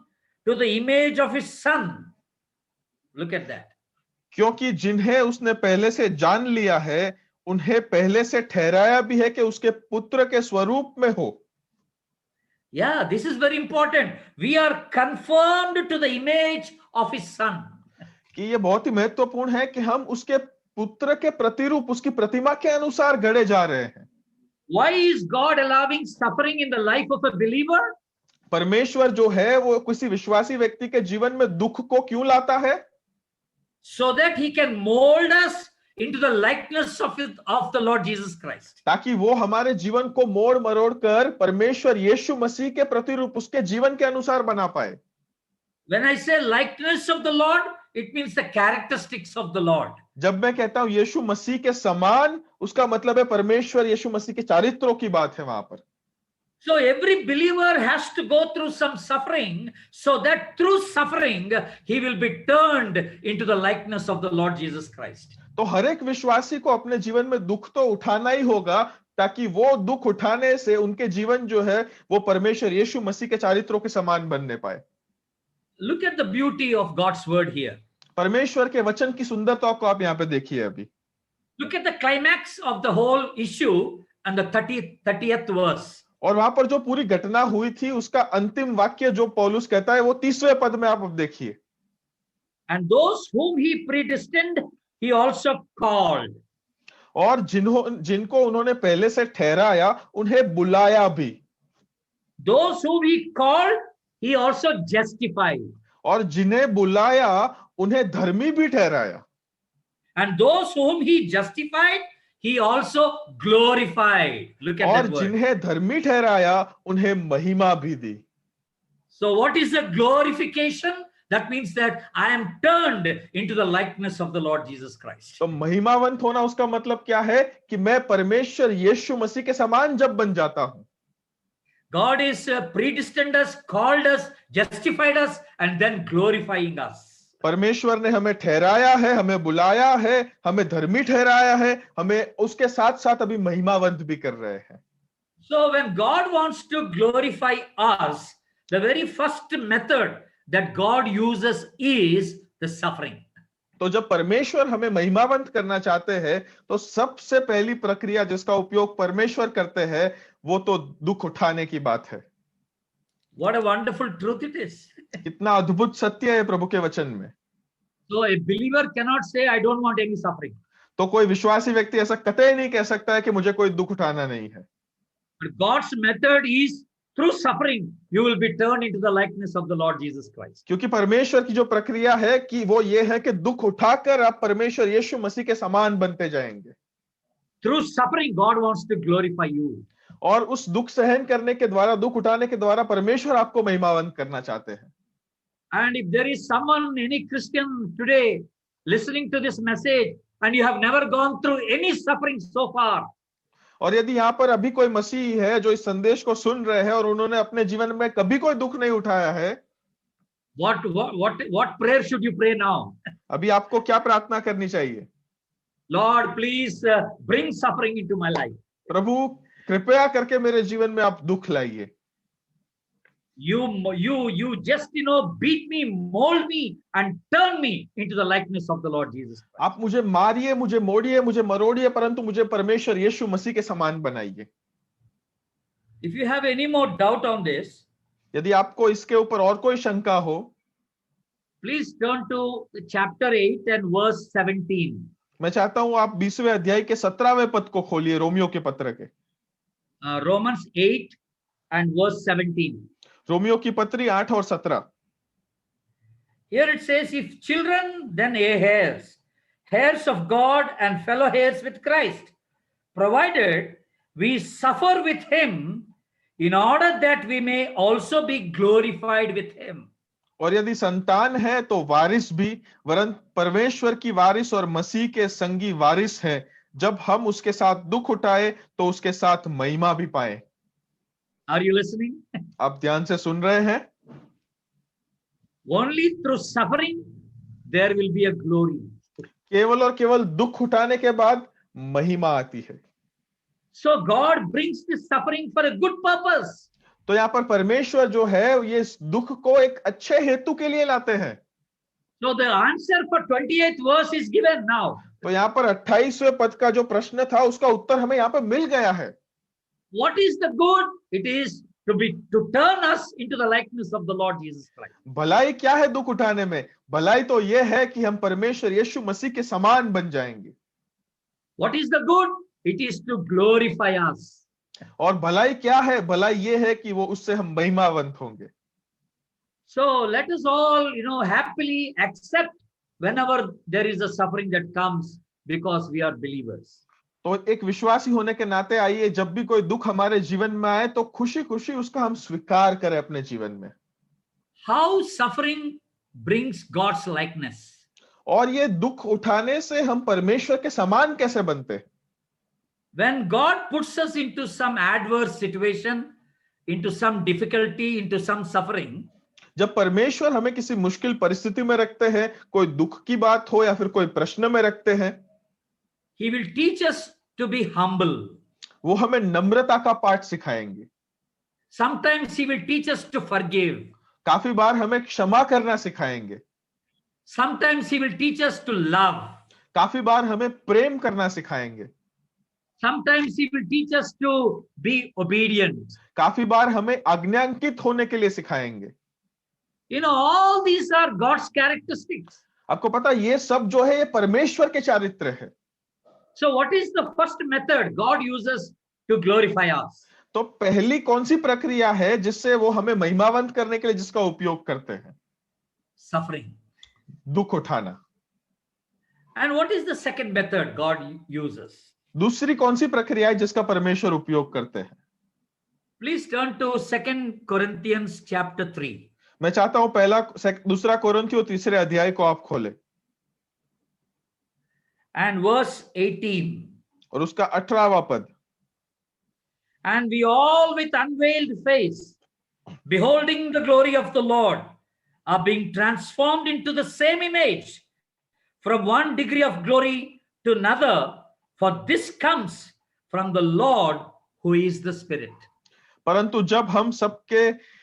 [SPEAKER 1] to the image of his son. Look at that.
[SPEAKER 2] क्योंकि जिन्हें उसने पहले से जान लिया है, उन्हें पहले से ठहराया भी है कि उसके पुत्र के स्वरूप में हो।
[SPEAKER 1] Yeah, this is very important. We are conformed to the image of his son.
[SPEAKER 2] कि ये बहुत ही महत्वपूर्ण है कि हम उसके पुत्र के प्रतिरूप, उसकी प्रतिमा के अनुसार गढ़े जा रहे हैं।
[SPEAKER 1] Why is God allowing suffering in the life of a believer?
[SPEAKER 2] परमेश्वर जो है वो किसी विश्वासी व्यक्ति के जीवन में दुख को क्यों लाता है?
[SPEAKER 1] So that he can mold us into the likeness of the Lord Jesus Christ.
[SPEAKER 2] ताकि वो हमारे जीवन को मोड़ मरोड़ कर परमेश्वर यीशु मसीह के प्रतिरूप, उसके जीवन के अनुसार बना पाए।
[SPEAKER 1] When I say likeness of the Lord, it means the characteristics of the Lord.
[SPEAKER 2] जब मैं कहता हूं यीशु मसीह के समान, उसका मतलब है परमेश्वर यीशु मसीह के चारित्रों की बात है वहां पर।
[SPEAKER 1] So every believer has to go through some suffering so that through suffering he will be turned into the likeness of the Lord Jesus Christ.
[SPEAKER 2] तो हर एक विश्वासी को अपने जीवन में दुख तो उठाना ही होगा ताकि वो दुख उठाने से उनके जीवन जो है वो परमेश्वर यीशु मसीह के चारित्रों के समान बनने पाए।
[SPEAKER 1] Look at the beauty of God's word here.
[SPEAKER 2] परमेश्वर के वचन की सुंदरता को आप यहाँ पे देखिए अभी।
[SPEAKER 1] Look at the climax of the whole issue and the 30th verse.
[SPEAKER 2] और वहां पर जो पूरी घटना हुई थी उसका अंतिम वाक्य जो पौलुस कहता है वो 30वें पद में आप अब देखिए।
[SPEAKER 1] And those whom he predestined, he also called.
[SPEAKER 2] और जिनको उन्होंने पहले से ठहराया उन्हें बुलाया भी।
[SPEAKER 1] Those whom he called, he also justified.
[SPEAKER 2] और जिन्हें बुलाया उन्हें धर्मी भी ठहराया।
[SPEAKER 1] And those whom he justified, he also glorified. Look at
[SPEAKER 2] और
[SPEAKER 1] that word.
[SPEAKER 2] जिन्हें धर्मी ठहराया उन्हें महिमा भी दी।
[SPEAKER 1] So what is the glorification? That means that I am turned into the likeness of the Lord Jesus Christ.
[SPEAKER 2] तो महिमावंत होना उसका मतलब क्या है कि मैं परमेश्वर यीशु मसीह के समान जब बन जाता हूं।
[SPEAKER 1] God is predestined us, called us, justified us, and then glorifying us.
[SPEAKER 2] परमेश्वर ने हमें ठहराया है, हमें बुलाया है, हमें धर्मी ठहराया है, हमें उसके साथ साथ अभी महिमावंत भी कर रहे हैं।
[SPEAKER 1] So when God wants to glorify us, the very first method that God uses is the suffering.
[SPEAKER 2] तो जब परमेश्वर हमें महिमावंत करना चाहते हैं तो सबसे पहली प्रक्रिया जिसका उपयोग परमेश्वर करते हैं वो तो दुख उठाने की बात है।
[SPEAKER 1] What a wonderful truth it is.
[SPEAKER 2] कितना अद्भुत सत्य है प्रभु के वचन में।
[SPEAKER 1] So a believer cannot say, I don't want any suffering.
[SPEAKER 2] तो कोई विश्वासी व्यक्ति ऐसा कतई नहीं कह सकता है कि मुझे कोई दुख उठाना नहीं है।
[SPEAKER 1] But God's method is through suffering, you will be turned into the likeness of the Lord Jesus Christ.
[SPEAKER 2] क्योंकि परमेश्वर की जो प्रक्रिया है कि वो ये है कि दुख उठाकर आप परमेश्वर यीशु मसीह के समान बनते जाएंगे।
[SPEAKER 1] Through suffering, God wants to glorify you.
[SPEAKER 2] और उस दुख सहन करने के द्वारा, दुख उठाने के द्वारा परमेश्वर आपको महिमावंत करना चाहते हैं।
[SPEAKER 1] And if there is someone, any Christian today listening to this message, and you have never gone through any suffering so far,
[SPEAKER 2] और यदि यहाँ पर अभी कोई मसीही है जो इस संदेश को सुन रहे हैं और उन्होंने अपने जीवन में कभी कोई दुख नहीं उठाया है,
[SPEAKER 1] what prayer should you pray now?
[SPEAKER 2] अभी आपको क्या प्रार्थना करनी चाहिए?
[SPEAKER 1] Lord, please bring suffering into my life.
[SPEAKER 2] प्रभु कृपया करके मेरे जीवन में आप दुख लाइए।
[SPEAKER 1] You just beat me, mold me, and turn me into the likeness of the Lord Jesus Christ.
[SPEAKER 2] आप मुझे मारिए, मुझे मोड़िए, मुझे मरोड़िए, परंतु मुझे परमेश्वर यीशु मसीह के समान बनाइए।
[SPEAKER 1] If you have any more doubt on this,
[SPEAKER 2] यदि आपको इसके ऊपर और कोई शंका हो,
[SPEAKER 1] please turn to chapter 8 and verse 17.
[SPEAKER 2] मैं चाहता हूं आप 20वें अध्याय के 17वें पद को खोलिए, रोमियो के पत्र के।
[SPEAKER 1] Romans 8 and verse 17.
[SPEAKER 2] रोमियो की पत्री 8 और 17।
[SPEAKER 1] Here it says, if children, then heirs, heirs of God and fellow heirs with Christ, provided we suffer with him in order that we may also be glorified with him.
[SPEAKER 2] और यदि संतान है तो वारिस भी, वरन परमेश्वर की वारिस और मसीह के संगी वारिस है, जब हम उसके साथ दुख उठाए तो उसके साथ महिमा भी पाए।
[SPEAKER 1] Are you listening?
[SPEAKER 2] आप ध्यान से सुन रहे हैं?
[SPEAKER 1] Only through suffering there will be a glory.
[SPEAKER 2] केवल और केवल दुख उठाने के बाद महिमा आती है।
[SPEAKER 1] So God brings this suffering for a good purpose.
[SPEAKER 2] तो यहाँ पर परमेश्वर जो है ये इस दुख को एक अच्छे हेतु के लिए लाते हैं।
[SPEAKER 1] So the answer for 28th verse is given now.
[SPEAKER 2] तो यहाँ पर 28वें पद का जो प्रश्न था उसका उत्तर हमें यहाँ पर मिल गया है।
[SPEAKER 1] What is the good? It is to turn us into the likeness of the Lord Jesus Christ.
[SPEAKER 2] भलाई क्या है दुख उठाने में? भलाई तो यह है कि हम परमेश्वर यीशु मसीह के समान बन जाएंगे।
[SPEAKER 1] What is the good? It is to glorify us.
[SPEAKER 2] और भलाई क्या है? भलाई ये है कि वो उससे हम महिमावंत होंगे।
[SPEAKER 1] So let us all, happily accept whenever there is a suffering that comes because we are believers.
[SPEAKER 2] तो एक विश्वासी होने के नाते आइए, जब भी कोई दुख हमारे जीवन में आए तो खुशी खुशी उसका हम स्वीकार करें अपने जीवन में।
[SPEAKER 1] How suffering brings God's likeness.
[SPEAKER 2] और ये दुख उठाने से हम परमेश्वर के समान कैसे बनते?
[SPEAKER 1] When God puts us into some adverse situation, into some difficulty, into some suffering,
[SPEAKER 2] जब परमेश्वर हमें किसी मुश्किल परिस्थिति में रखते हैं, कोई दुख की बात हो या फिर कोई प्रश्न में रखते हैं,
[SPEAKER 1] He will teach us to be humble.
[SPEAKER 2] वो हमें नम्रता का पाठ सिखाएंगे।
[SPEAKER 1] Sometimes He will teach us to forgive.
[SPEAKER 2] काफी बार हमें क्षमा करना सिखाएंगे।
[SPEAKER 1] Sometimes He will teach us to love.
[SPEAKER 2] काफी बार हमें प्रेम करना सिखाएंगे।
[SPEAKER 1] Sometimes He will teach us to be obedient.
[SPEAKER 2] काफी बार हमें आज्ञांकित होने के लिए सिखाएंगे।
[SPEAKER 1] All these are God's characteristics.
[SPEAKER 2] आपको पता ये सब जो है ये परमेश्वर के चारित्र है।
[SPEAKER 1] So what is the first method God uses to glorify us?
[SPEAKER 2] तो पहली कौन सी प्रक्रिया है जिससे वो हमें महिमावंत करने के लिए जिसका उपयोग करते हैं?
[SPEAKER 1] Suffering.
[SPEAKER 2] दुख उठाना।
[SPEAKER 1] And what is the second method God uses?
[SPEAKER 2] दूसरी कौन सी प्रक्रिया है जिसका परमेश्वर उपयोग करते हैं?
[SPEAKER 1] Please turn to 2 Corinthians chapter 3.
[SPEAKER 2] मैं चाहता हूं दूसरा कोरिन्थियों 3 अध्याय को आप खोले
[SPEAKER 1] and verse 18.
[SPEAKER 2] और उसका 18वां पद।
[SPEAKER 1] And we all with unveiled face, beholding the glory of the Lord, are being transformed into the same image from one degree of glory to another, for this comes from the Lord who is the Spirit.
[SPEAKER 2] परंतु जब हम सबके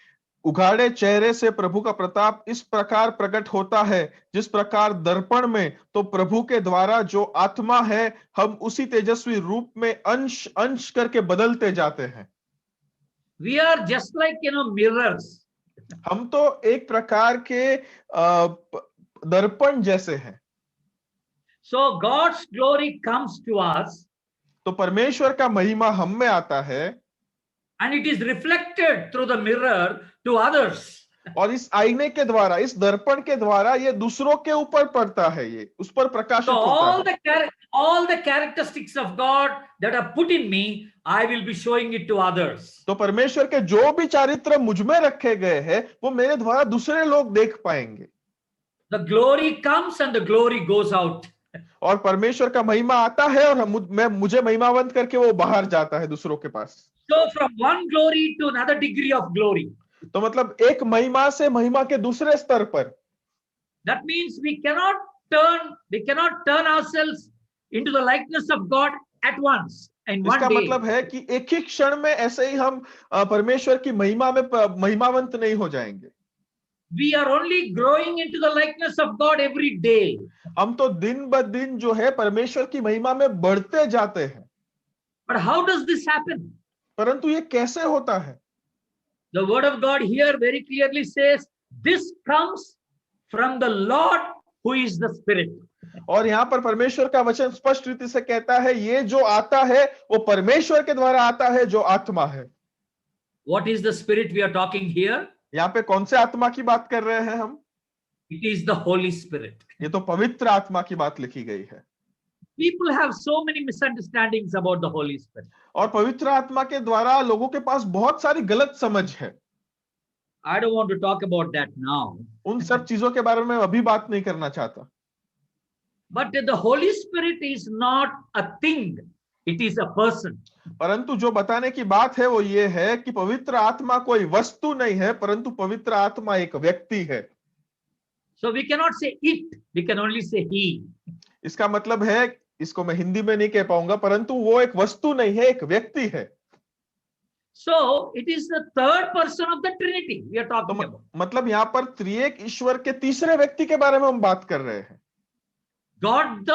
[SPEAKER 2] उघाड़े चेहरे से प्रभु का प्रताप इस प्रकार प्रकट होता है जिस प्रकार दर्पण में, तो प्रभु के द्वारा जो आत्मा है हम उसी तेजस्वी रूप में अंश अंश करके बदलते जाते हैं।
[SPEAKER 1] We are just like mirrors.
[SPEAKER 2] हम तो एक प्रकार के दर्पण जैसे हैं।
[SPEAKER 1] So God's glory comes to us,
[SPEAKER 2] तो परमेश्वर का महिमा हम में आता है,
[SPEAKER 1] and it is reflected through the mirror to others.
[SPEAKER 2] और इस आईने के द्वारा, इस दर्पण के द्वारा ये दूसरों के ऊपर पड़ता है, ये उस पर
[SPEAKER 1] So
[SPEAKER 2] प्रकाशित होता है।
[SPEAKER 1] all the characteristics of God that are put in me, I will be showing it to others.
[SPEAKER 2] तो परमेश्वर के जो भी चारित्र मुझ में रखे गए हैं वो मेरे द्वारा दूसरे लोग देख पाएंगे।
[SPEAKER 1] The glory comes and the glory goes out.
[SPEAKER 2] और परमेश्वर का महिमा आता है और मुझे महिमावंत करके वो बाहर जाता है दूसरों के पास।
[SPEAKER 1] So from one glory to another degree of glory.
[SPEAKER 2] तो मतलब एक महिमा से महिमा के दूसरे स्तर पर।
[SPEAKER 1] That means we cannot turn ourselves into the likeness of God at once in one
[SPEAKER 2] इसका
[SPEAKER 1] day.
[SPEAKER 2] मतलब है कि एक ही क्षण में ऐसे ही हम परमेश्वर की महिमा में महिमावंत नहीं हो जाएंगे।
[SPEAKER 1] We are only growing into the likeness of God every day.
[SPEAKER 2] हम तो दिन ब दिन जो है परमेश्वर की महिमा में बढ़ते जाते हैं।
[SPEAKER 1] But how does this happen?
[SPEAKER 2] परंतु ये कैसे होता है?
[SPEAKER 1] The word of God here very clearly says, this comes from the Lord who is the Spirit.
[SPEAKER 2] और यहाँ पर परमेश्वर का वचन स्पष्ट रीति से कहता है ये जो आता है वो परमेश्वर के द्वारा आता है जो आत्मा है।
[SPEAKER 1] What is the Spirit we are talking here?
[SPEAKER 2] यहाँ पे कौन से आत्मा की बात कर रहे हैं हम?
[SPEAKER 1] It is the Holy Spirit.
[SPEAKER 2] ये तो पवित्र आत्मा की बात लिखी गई है।
[SPEAKER 1] People have so many misunderstandings about the Holy Spirit.
[SPEAKER 2] और पवित्र आत्मा के द्वारा लोगों के पास बहुत सारी गलत समझ है।
[SPEAKER 1] I don't want to talk about that now.
[SPEAKER 2] उन सब चीजों के बारे में अभी बात नहीं करना चाहता।
[SPEAKER 1] But the Holy Spirit is not a thing. It is a person.
[SPEAKER 2] परंतु जो बताने की बात है वो ये है कि पवित्र आत्मा कोई वस्तु नहीं है परंतु पवित्र आत्मा एक व्यक्ति है।
[SPEAKER 1] So we cannot say it, we can only say he.
[SPEAKER 2] इसका मतलब है, इसको मैं हिंदी में नहीं कह पाऊंगा, परंतु वो एक वस्तु नहीं है, एक व्यक्ति है।
[SPEAKER 1] So it is the third person of the Trinity we are talking about.
[SPEAKER 2] मतलब यहाँ पर त्रिएक ईश्वर के तीसरे व्यक्ति के बारे में हम बात कर रहे हैं।
[SPEAKER 1] God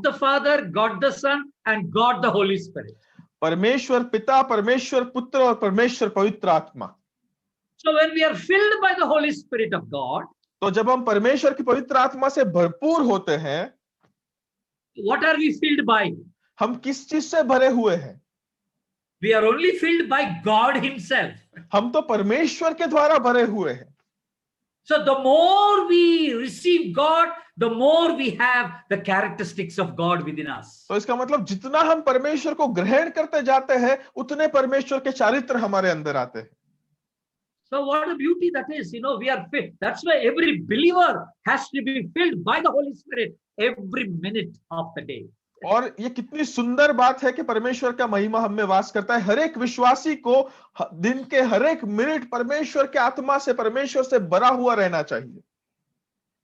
[SPEAKER 1] the Father, God the Son, and God the Holy Spirit.
[SPEAKER 2] परमेश्वर पिता, परमेश्वर पुत्र और परमेश्वर पवित्र आत्मा।
[SPEAKER 1] So when we are filled by the Holy Spirit of God,
[SPEAKER 2] तो जब हम परमेश्वर की पवित्र आत्मा से भरपूर होते हैं,
[SPEAKER 1] what are we filled by?
[SPEAKER 2] हम किस चीज से भरे हुए हैं?
[SPEAKER 1] We are only filled by God Himself.
[SPEAKER 2] हम तो परमेश्वर के द्वारा भरे हुए हैं।
[SPEAKER 1] So the more we receive God, the more we have the characteristics of God within us.
[SPEAKER 2] तो इसका मतलब जितना हम परमेश्वर को ग्रहण करते जाते हैं उतने परमेश्वर के चारित्र हमारे अंदर आते हैं।
[SPEAKER 1] So what a beauty that is, we are filled. That's why every believer has to be filled by the Holy Spirit every minute of the day.
[SPEAKER 2] और ये कितनी सुंदर बात है कि परमेश्वर का महिमा हम में वास करता है। हर एक विश्वासी को दिन के हर एक मिनट परमेश्वर के आत्मा से, परमेश्वर से भरा हुआ रहना चाहिए।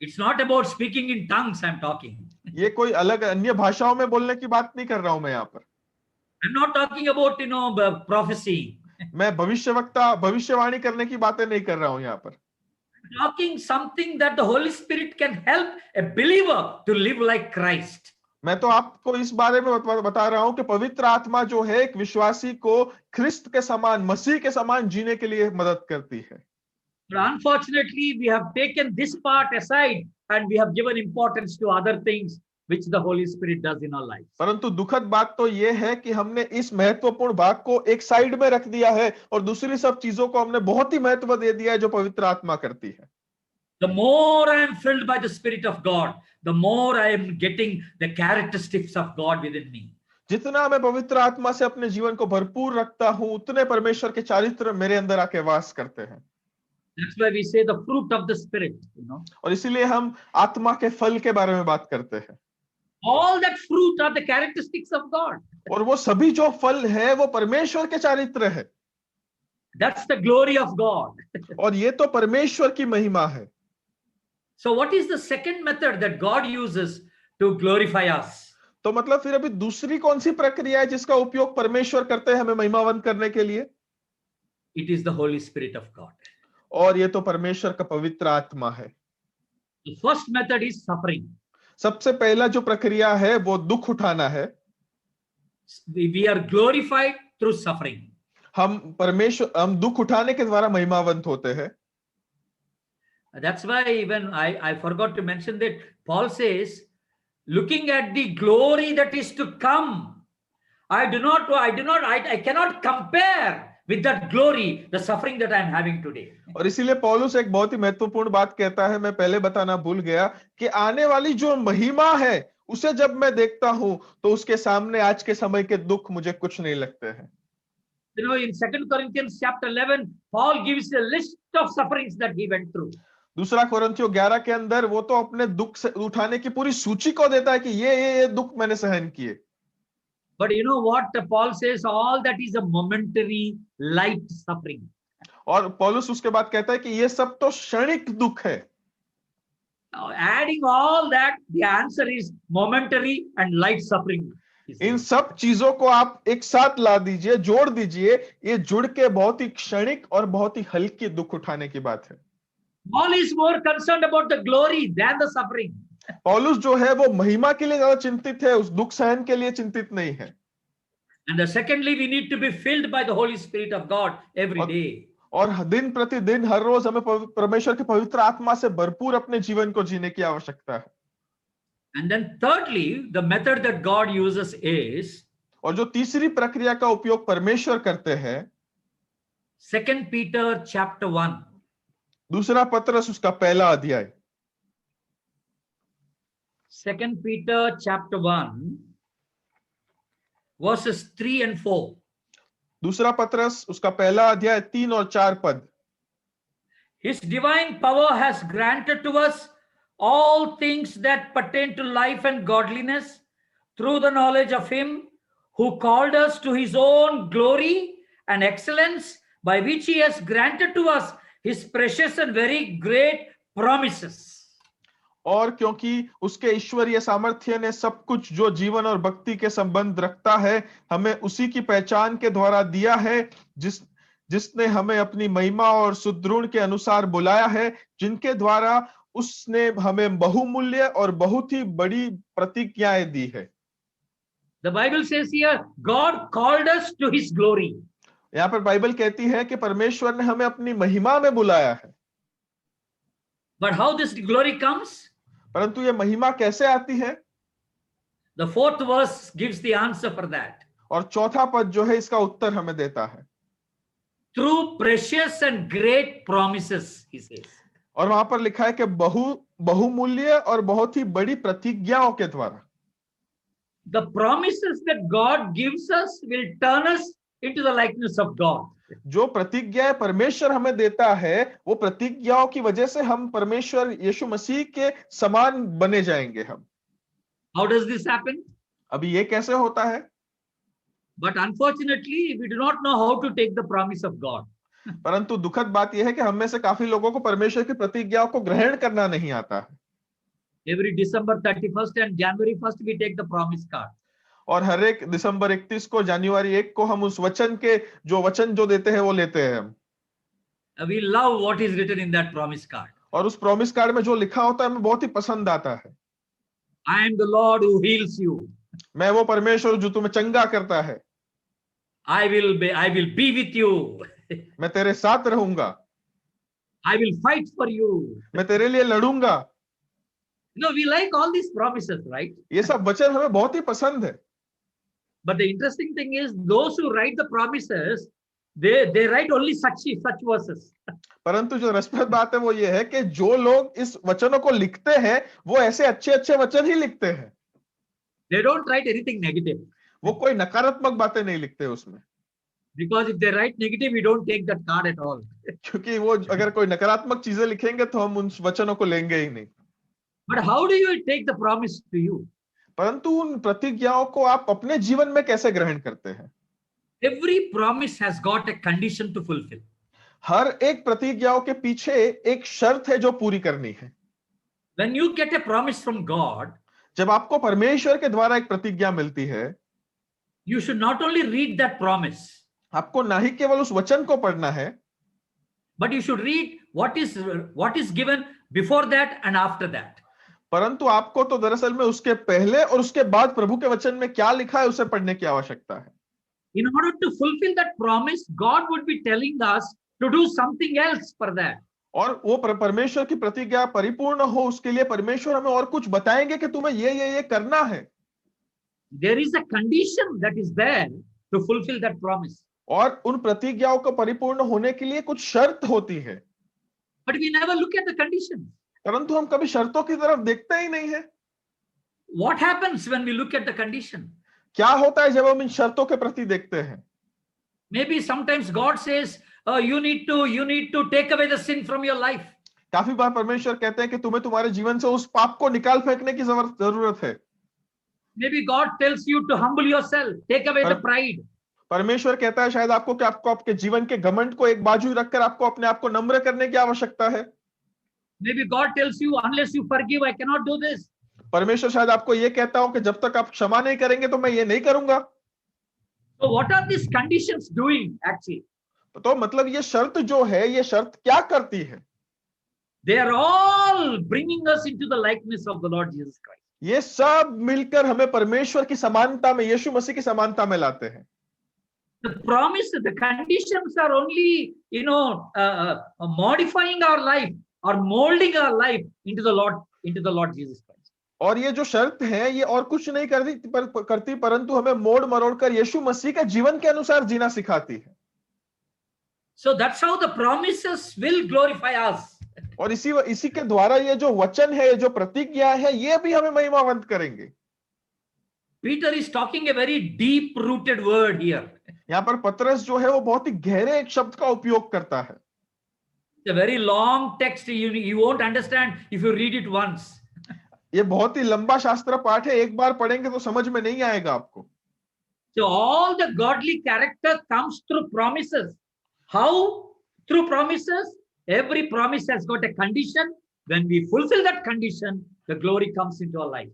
[SPEAKER 1] It's not about speaking in tongues I'm talking.
[SPEAKER 2] ये कोई अलग अन्य भाषाओं में बोलने की बात नहीं कर रहा हूं मैं यहाँ पर।
[SPEAKER 1] I'm not talking about prophecy.
[SPEAKER 2] मैं भविष्यवाणी करने की बातें नहीं कर रहा हूं यहाँ पर।
[SPEAKER 1] I'm talking something that the Holy Spirit can help a believer to live like Christ.
[SPEAKER 2] मैं तो आपको इस बारे में बता रहा हूं कि पवित्र आत्मा जो है एक विश्वासी को ख्रिस्त के समान, मसीह के समान जीने के लिए मदद करती है।
[SPEAKER 1] But unfortunately, we have taken this part aside and we have given importance to other things which the Holy Spirit does in our lives.
[SPEAKER 2] परंतु दुखद बात तो ये है कि हमने इस महत्वपूर्ण भाग को एक साइड में रख दिया है और दूसरी सब चीजों को हमने बहुत ही महत्व दे दिया है जो पवित्र आत्मा करती है।
[SPEAKER 1] The more I am filled by the Spirit of God, the more I am getting the characteristics of God within me.
[SPEAKER 2] जितना मैं पवित्र आत्मा से अपने जीवन को भरपूर रखता हूं उतने परमेश्वर के चारित्र मेरे अंदर आके वास करते हैं।
[SPEAKER 1] That's why we say the fruit of the Spirit,
[SPEAKER 2] और इसीलिए हम आत्मा के फल के बारे में बात करते हैं।
[SPEAKER 1] All that fruit are the characteristics of God.
[SPEAKER 2] और वो सभी जो फल है वो परमेश्वर के चारित्र है।
[SPEAKER 1] That's the glory of God.
[SPEAKER 2] और ये तो परमेश्वर की महिमा है।
[SPEAKER 1] So what is the second method that God uses to glorify us?
[SPEAKER 2] तो मतलब फिर अभी दूसरी कौन सी प्रक्रिया है जिसका उपयोग परमेश्वर करते हैं हमें महिमावंत करने के लिए?
[SPEAKER 1] It is the Holy Spirit of God.
[SPEAKER 2] और ये तो परमेश्वर का पवित्र आत्मा है।
[SPEAKER 1] The first method is suffering.
[SPEAKER 2] सबसे पहला जो प्रक्रिया है वो दुख उठाना है।
[SPEAKER 1] We are glorified through suffering.
[SPEAKER 2] हम दुख उठाने के द्वारा महिमावंत होते हैं।
[SPEAKER 1] That's why even I forgot to mention that Paul says, looking at the glory that is to come, I cannot compare with that glory, the suffering that I am having today.
[SPEAKER 2] और इसीलिए पौलुस एक बहुत ही महत्वपूर्ण बात कहता है, मैं पहले बताना भूल गया, कि आने वाली जो महिमा है उसे जब मैं देखता हूं तो उसके सामने आज के समय के दुख मुझे कुछ नहीं लगते हैं।
[SPEAKER 1] You know, in 2 Corinthians chapter 11, Paul gives a list of sufferings that he went through.
[SPEAKER 2] दूसरा कोरिन्थियों 11 के अंदर वो तो अपने दुख से उठाने की पूरी सूची को देता है कि ये दुख मैंने सहन किए।
[SPEAKER 1] But you know what Paul says? All that is a momentary light suffering.
[SPEAKER 2] और पौलुस उसके बाद कहता है कि ये सब तो क्षणिक दुख है।
[SPEAKER 1] Now, adding all that, the answer is momentary and light suffering.
[SPEAKER 2] इन सब चीजों को आप एक साथ ला दीजिए, जोड़ दीजिए, ये जुड़ के बहुत ही क्षणिक और बहुत ही हल्की दुख उठाने की बात है।
[SPEAKER 1] Paul is more concerned about the glory than the suffering.
[SPEAKER 2] पौलुस जो है वो महिमा के लिए ज्यादा चिंतित है, उस दुख सहन के लिए चिंतित नहीं है।
[SPEAKER 1] And secondly, we need to be filled by the Holy Spirit of God every day.
[SPEAKER 2] और दिन प्रतिदिन हर रोज हमें परमेश्वर के पवित्र आत्मा से भरपूर अपने जीवन को जीने की आवश्यकता है।
[SPEAKER 1] And then thirdly, the method that God uses is,
[SPEAKER 2] और जो तीसरी प्रक्रिया का उपयोग परमेश्वर करते हैं,
[SPEAKER 1] 2 Peter chapter 1.
[SPEAKER 2] दूसरा पत्रस उसका पहला अध्याय,
[SPEAKER 1] 2 Peter chapter 1, verses 3 and 4.
[SPEAKER 2] दूसरा पत्रस उसका पहला अध्याय 3 और 4 पद।
[SPEAKER 1] His divine power has granted to us all things that pertain to life and godliness through the knowledge of him who called us to his own glory and excellence, by which he has granted to us his precious and very great promises.
[SPEAKER 2] और क्योंकि उसके ईश्वरीय सामर्थ्य ने सब कुछ जो जीवन और भक्ति के संबंध रखता है हमें उसी की पहचान के द्वारा दिया है, जिसने हमें अपनी महिमा और सुदृढ़ के अनुसार बुलाया है, जिनके द्वारा उसने हमें बहुमूल्य और बहुत ही बड़ी प्रतिज्ञाएं दी है।
[SPEAKER 1] The Bible says here, God called us to his glory.
[SPEAKER 2] यहाँ पर बाइबल कहती है कि परमेश्वर ने हमें अपनी महिमा में बुलाया है।
[SPEAKER 1] But how this glory comes?
[SPEAKER 2] परंतु ये महिमा कैसे आती है?
[SPEAKER 1] The 4th verse gives the answer for that.
[SPEAKER 2] और चौथा पद जो है इसका उत्तर हमें देता है।
[SPEAKER 1] Through precious and great promises, he says.
[SPEAKER 2] और वहां पर लिखा है कि बहुमूल्य और बहुत ही बड़ी प्रतिज्ञाओं के द्वारा।
[SPEAKER 1] The promises that God gives us will turn us into the likeness of God.
[SPEAKER 2] जो प्रतिज्ञाएं परमेश्वर हमें देता है, वो प्रतिज्ञाओं की वजह से हम परमेश्वर यीशु मसीह के समान बने जाएंगे हम।
[SPEAKER 1] How does this happen?
[SPEAKER 2] अभी ये कैसे होता है?
[SPEAKER 1] But unfortunately, we do not know how to take the promise of God.
[SPEAKER 2] परंतु दुखद बात यह है कि हम में से काफी लोगों को परमेश्वर की प्रतिज्ञाओं को ग्रहण करना नहीं आता है।
[SPEAKER 1] Every December 31st and January 1st, we take the promise card.
[SPEAKER 2] और हर एक दिसंबर 31 को, जनवरी 1 को हम उस वचन जो देते हैं वो लेते हैं हम।
[SPEAKER 1] We love what is written in that promise card.
[SPEAKER 2] और उस प्रॉमिस कार्ड में जो लिखा होता है हमें बहुत ही पसंद आता है।
[SPEAKER 1] I am the Lord who heals you.
[SPEAKER 2] मैं वो परमेश्वर जो तुम्हें चंगा करता है।
[SPEAKER 1] I will be with you.
[SPEAKER 2] मैं तेरे साथ रहूंगा।
[SPEAKER 1] I will fight for you.
[SPEAKER 2] मैं तेरे लिए लड़ूंगा।
[SPEAKER 1] No, we like all these promises, right?
[SPEAKER 2] ये सब वचन हमें बहुत ही पसंद है।
[SPEAKER 1] But the interesting thing is, those who write the promises, they write only such verses.
[SPEAKER 2] परंतु जो रसप्रद बात है वो ये है कि जो लोग इस वचनों को लिखते हैं वो ऐसे अच्छे वचन ही लिखते हैं।
[SPEAKER 1] They don't write anything negative.
[SPEAKER 2] वो कोई नकारात्मक बातें नहीं लिखते उसमें।
[SPEAKER 1] Because if they write negative, we don't take that card at all.
[SPEAKER 2] क्योंकि वो अगर कोई नकारात्मक चीजें लिखेंगे तो हम उन वचनों को लेंगे ही नहीं।
[SPEAKER 1] But how do you take the promise to you?
[SPEAKER 2] परंतु उन प्रतिज्ञाओं को आप अपने जीवन में कैसे ग्रहण करते हैं?
[SPEAKER 1] Every promise has got a condition to fulfill.
[SPEAKER 2] हर एक प्रतिज्ञाओं के पीछे एक शर्त है जो पूरी करनी है।
[SPEAKER 1] When you get a promise from God,
[SPEAKER 2] जब आपको परमेश्वर के द्वारा एक प्रतिज्ञा मिलती है,
[SPEAKER 1] you should not only read that promise,
[SPEAKER 2] आपको ना ही केवल उस वचन को पढ़ना है,
[SPEAKER 1] but you should read what is given before that and after that.
[SPEAKER 2] परंतु आपको तो दरअसल में उसके पहले और उसके बाद प्रभु के वचन में क्या लिखा है उसे पढ़ने की आवश्यकता है।
[SPEAKER 1] In order to fulfill that promise, God would be telling us to do something else for that.
[SPEAKER 2] और वो परमेश्वर की प्रतिज्ञा परिपूर्ण हो उसके लिए परमेश्वर हमें और कुछ बताएंगे कि तुम्हें ये करना है।
[SPEAKER 1] There is a condition that is there to fulfill that promise.
[SPEAKER 2] और उन प्रतिज्ञाओं को परिपूर्ण होने के लिए कुछ शर्त होती है,
[SPEAKER 1] but we never look at the conditions.
[SPEAKER 2] परंतु हम कभी शर्तों की तरफ देखते ही नहीं है।
[SPEAKER 1] What happens when we look at the condition?
[SPEAKER 2] क्या होता है जब हम इन शर्तों के प्रति देखते हैं?
[SPEAKER 1] Maybe sometimes God says, you need to take away the sin from your life.
[SPEAKER 2] काफी बार परमेश्वर कहते हैं कि तुम्हें तुम्हारे जीवन से उस पाप को निकाल फेंकने की जरूरत है।
[SPEAKER 1] Maybe God tells you to humble yourself, take away the pride.
[SPEAKER 2] परमेश्वर कहता है शायद आपको कि आपको आपके जीवन के घमंड को एक बाजू रखकर आपको अपने आप को नम्र करने की आवश्यकता है।
[SPEAKER 1] Maybe God tells you, unless you forgive, I cannot do this.
[SPEAKER 2] परमेश्वर शायद आपको ये कहता हो कि जब तक आप क्षमा नहीं करेंगे तो मैं ये नहीं करूंगा।
[SPEAKER 1] So what are these conditions doing actually?
[SPEAKER 2] तो मतलब ये शर्त जो है, ये शर्त क्या करती है?
[SPEAKER 1] They are all bringing us into the likeness of the Lord Jesus Christ.
[SPEAKER 2] ये सब मिलकर हमें परमेश्वर की समानता में, यीशु मसीह की समानता में लाते हैं।
[SPEAKER 1] The promise, the conditions are only, modifying our life or molding our life into the Lord Jesus Christ.
[SPEAKER 2] और ये जो शर्त है ये और कुछ नहीं करती परंतु हमें मोड़ मरोड़ कर यीशु मसीह के जीवन के अनुसार जीना सिखाती है।
[SPEAKER 1] So that's how the promises will glorify us.
[SPEAKER 2] और इसी के द्वारा ये जो वचन है, ये जो प्रतिज्ञा है, ये भी हमें महिमावंत करेंगे।
[SPEAKER 1] Peter is talking a very deep rooted word here.
[SPEAKER 2] यहाँ पर पतरस जो है वो बहुत ही गहरे एक शब्द का उपयोग करता है।
[SPEAKER 1] It's a very long text. You won't understand if you read it once.
[SPEAKER 2] ये बहुत ही लंबा शास्त्र पाठ है, एक बार पढ़ेंगे तो समझ में नहीं आएगा आपको।
[SPEAKER 1] So all the godly character comes through promises. How? Through promises. Every promise has got a condition. When we fulfill that condition, the glory comes into our life.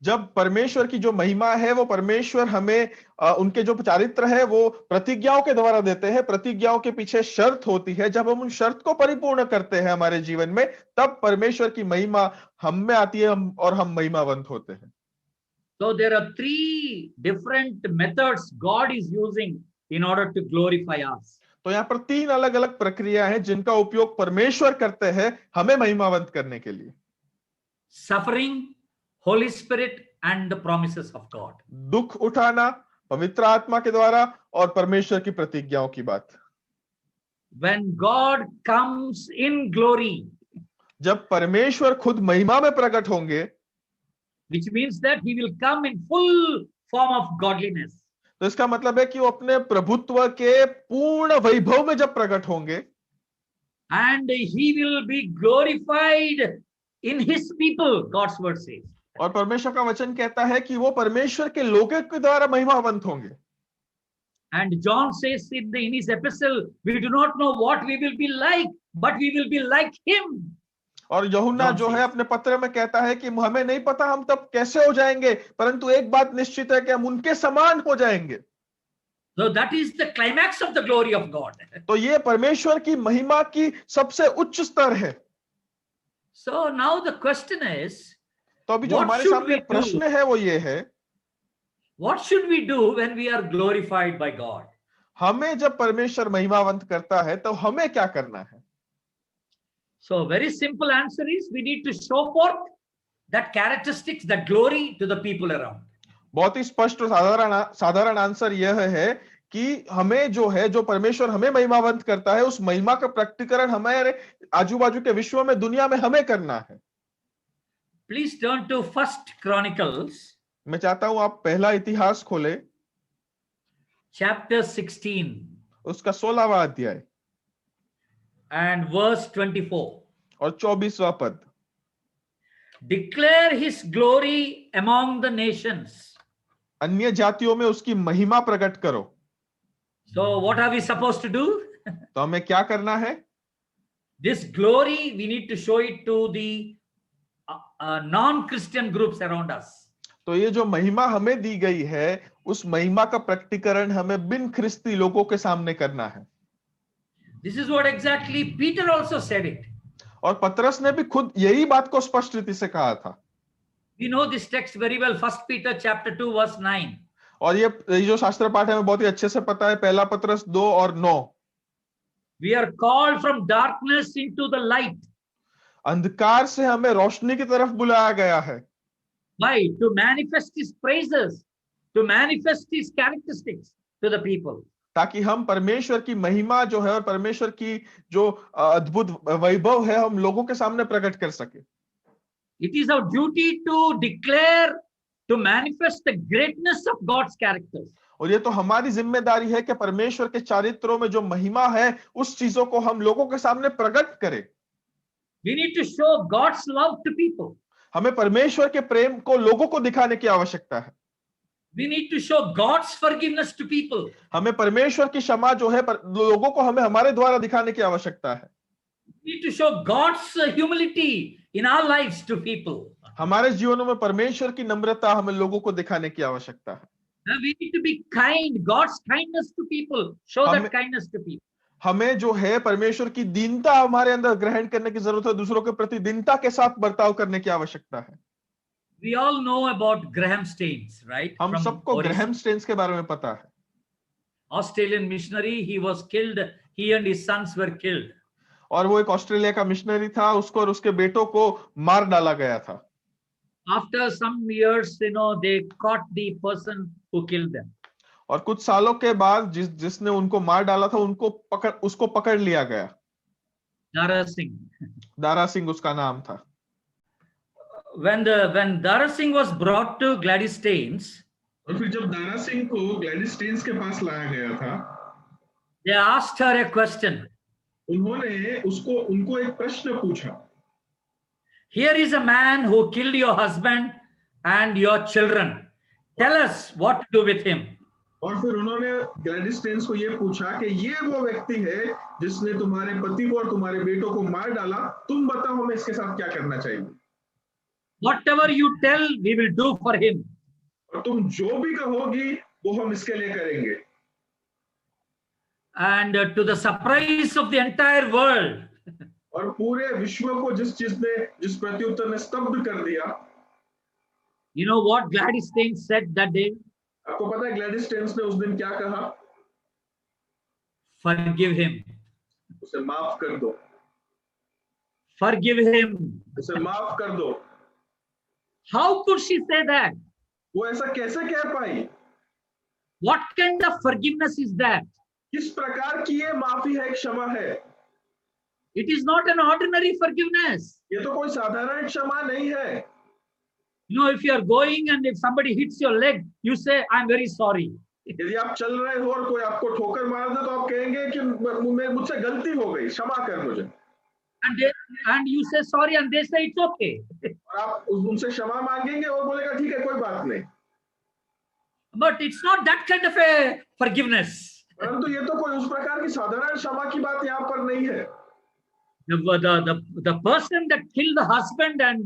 [SPEAKER 2] जब परमेश्वर की जो महिमा है वो परमेश्वर हमें उनके जो चारित्र है वो प्रतिज्ञाओं के द्वारा देते हैं। प्रतिज्ञाओं के पीछे शर्त होती है। जब हम उन शर्त को परिपूर्ण करते हैं हमारे जीवन में, तब परमेश्वर की महिमा हम में आती है और हम महिमावंत होते हैं।
[SPEAKER 1] So there are three different methods God is using in order to glorify us.
[SPEAKER 2] तो यहाँ पर तीन अलग अलग प्रक्रिया हैं जिनका उपयोग परमेश्वर करते हैं हमें महिमावंत करने के लिए।
[SPEAKER 1] Suffering, Holy Spirit and the promises of God.
[SPEAKER 2] दुख उठाना पवित्र आत्मा के द्वारा और परमेश्वर की प्रतिज्ञाओं की बात।
[SPEAKER 1] When God comes in glory,
[SPEAKER 2] जब परमेश्वर खुद महिमा में प्रकट होंगे,
[SPEAKER 1] which means that he will come in full form of godliness.
[SPEAKER 2] तो इसका मतलब है कि वो अपने प्रभुत्व के पूर्ण वैभव में जब प्रकट होंगे,
[SPEAKER 1] and he will be glorified in his people, God's word says.
[SPEAKER 2] और परमेश्वर का वचन कहता है कि वो परमेश्वर के लोगों के द्वारा महिमावंत होंगे।
[SPEAKER 1] And John says in his epistle, we do not know what we will be like, but we will be like him.
[SPEAKER 2] और यूहन्ना जो है अपने पत्र में कहता है कि हमें नहीं पता हम तब कैसे हो जाएंगे, परंतु एक बात निश्चित है कि हम उनके समान हो जाएंगे।
[SPEAKER 1] So that is the climax of the glory of God.
[SPEAKER 2] तो ये परमेश्वर की महिमा की सबसे उच्च स्तर है।
[SPEAKER 1] So now the question is,
[SPEAKER 2] तो अभी जो हमारे सामने प्रश्न है वो ये है,
[SPEAKER 1] what should we do when we are glorified by God?
[SPEAKER 2] हमें जब परमेश्वर महिमावंत करता है तो हमें क्या करना है?
[SPEAKER 1] So very simple answer is we need to show forth that characteristics, that glory to the people around.
[SPEAKER 2] बहुत ही स्पष्ट और साधारण आंसर यह है कि हमें जो है, जो परमेश्वर हमें महिमावंत करता है, उस महिमा का प्रकटीकरण हमारे आजू बाजू के विश्व में, दुनिया में हमें करना है।
[SPEAKER 1] Please turn to First Chronicles.
[SPEAKER 2] मैं चाहता हूं आप पहला इतिहास खोले,
[SPEAKER 1] chapter 16
[SPEAKER 2] उसका 16वां अध्याय
[SPEAKER 1] and verse 24.
[SPEAKER 2] और 24वां पद।
[SPEAKER 1] Declare his glory among the nations.
[SPEAKER 2] अन्य जातियों में उसकी महिमा प्रकट करो।
[SPEAKER 1] So what are we supposed to do?
[SPEAKER 2] तो हमें क्या करना है?
[SPEAKER 1] This glory we need to show it to the non-Christian groups around us.
[SPEAKER 2] तो ये जो महिमा हमें दी गई है, उस महिमा का प्रकटीकरण हमें बिन ख्रिस्ती लोगों के सामने करना है।
[SPEAKER 1] This is what exactly Peter also said it.
[SPEAKER 2] और पतरस ने भी खुद यही बात को स्पष्ट रीति से कहा था।
[SPEAKER 1] We know this text very well. First Peter chapter 2 verse 9.
[SPEAKER 2] और ये जो शास्त्र पाठ है हमें बहुत ही अच्छे से पता है, पहला पतरस 2 और 9।
[SPEAKER 1] We are called from darkness into the light.
[SPEAKER 2] अंधकार से हमें रोशनी की तरफ बुलाया गया है।
[SPEAKER 1] Why? To manifest his praises, to manifest his characteristics to the people.
[SPEAKER 2] ताकि हम परमेश्वर की महिमा जो है और परमेश्वर की जो अद्भुत वैभव है हम लोगों के सामने प्रकट कर सके।
[SPEAKER 1] It is our duty to declare, to manifest the greatness of God's characters.
[SPEAKER 2] और ये तो हमारी जिम्मेदारी है कि परमेश्वर के चारित्रों में जो महिमा है उस चीजों को हम लोगों के सामने प्रकट करें।
[SPEAKER 1] We need to show God's love to people.
[SPEAKER 2] हमें परमेश्वर के प्रेम को लोगों को दिखाने की आवश्यकता है।
[SPEAKER 1] We need to show God's forgiveness to people.
[SPEAKER 2] हमें परमेश्वर की क्षमा जो है लोगों को हमें हमारे द्वारा दिखाने की आवश्यकता है।
[SPEAKER 1] We need to show God's humility in our lives to people.
[SPEAKER 2] हमारे जीवनों में परमेश्वर की नम्रता हमें लोगों को दिखाने की आवश्यकता है।
[SPEAKER 1] We need to be kind, God's kindness to people. Show
[SPEAKER 2] हमें-
[SPEAKER 1] that kindness to people.
[SPEAKER 2] हमें जो है परमेश्वर की दीनता हमारे अंदर ग्रहण करने की जरूरत है, दूसरों के प्रति दीनता के साथ बर्ताव करने की आवश्यकता है।
[SPEAKER 1] We all know about Graham Staines, right?
[SPEAKER 2] हम
[SPEAKER 1] From
[SPEAKER 2] सबको
[SPEAKER 1] Orissa.
[SPEAKER 2] ग्रैहम स्टेन्स के बारे में पता है।
[SPEAKER 1] Australian missionary, he was killed. He and his sons were killed.
[SPEAKER 2] और वो एक ऑस्ट्रेलिया का मिशनरी था, उसको और उसके बेटों को मार डाला गया था।
[SPEAKER 1] After some years, they caught the person who killed them.
[SPEAKER 2] और कुछ सालों के बाद जिसने उनको मार डाला था उसको पकड़ लिया गया।
[SPEAKER 1] Dara Singh.
[SPEAKER 2] दारा सिंह उसका नाम था।
[SPEAKER 1] When Dara Singh was brought to Gladys Staines,
[SPEAKER 2] और फिर जब दारा सिंह को ग्लैडिस स्टेन्स के पास लाया गया था,
[SPEAKER 1] they asked her a question.
[SPEAKER 2] उन्होंने उनको एक प्रश्न पूछा।
[SPEAKER 1] Here is a man who killed your husband and your children. Tell us what to do with him.
[SPEAKER 2] और फिर उन्होंने ग्लैडिस स्टेन्स को ये पूछा कि ये वो व्यक्ति है जिसने तुम्हारे पति को और तुम्हारे बेटों को मार डाला, तुम बताओ हमें इसके साथ क्या करना चाहिए।
[SPEAKER 1] Whatever you tell, we will do for him.
[SPEAKER 2] और तुम जो भी कहोगी वो हम इसके लिए करेंगे।
[SPEAKER 1] And to the surprise of the entire world,
[SPEAKER 2] और पूरे विश्व को जिस प्रत्युत्तर ने स्तब्ध कर दिया।
[SPEAKER 1] you know what Gladys Staines said that day?
[SPEAKER 2] आपको पता है ग्लैडिस स्टेन्स ने उस दिन क्या कहा?
[SPEAKER 1] Forgive him.
[SPEAKER 2] उसे माफ कर दो।
[SPEAKER 1] Forgive him.
[SPEAKER 2] उसे माफ कर दो।
[SPEAKER 1] How could she say that?
[SPEAKER 2] वो ऐसा कैसे कह पाई?
[SPEAKER 1] What kind of forgiveness is that?
[SPEAKER 2] किस प्रकार की ये माफी है, क्षमा है?
[SPEAKER 1] It is not an ordinary forgiveness.
[SPEAKER 2] ये तो कोई साधारण क्षमा नहीं है।
[SPEAKER 1] If you are going and if somebody hits your leg, you say, I'm very sorry.
[SPEAKER 2] यदि आप चल रहे हो और कोई आपको ठोकर मार दे तो आप कहेंगे कि मुझसे गलती हो गई, क्षमा कर मुझे।
[SPEAKER 1] And you say sorry and they say it's okay.
[SPEAKER 2] और आप उनसे क्षमा मांगेंगे और बोलेगा ठीक है कोई बात नहीं।
[SPEAKER 1] But it's not that kind of a forgiveness.
[SPEAKER 2] परंतु ये तो कोई उस प्रकार की साधारण क्षमा की बात यहाँ पर नहीं है।
[SPEAKER 1] The person that killed the husband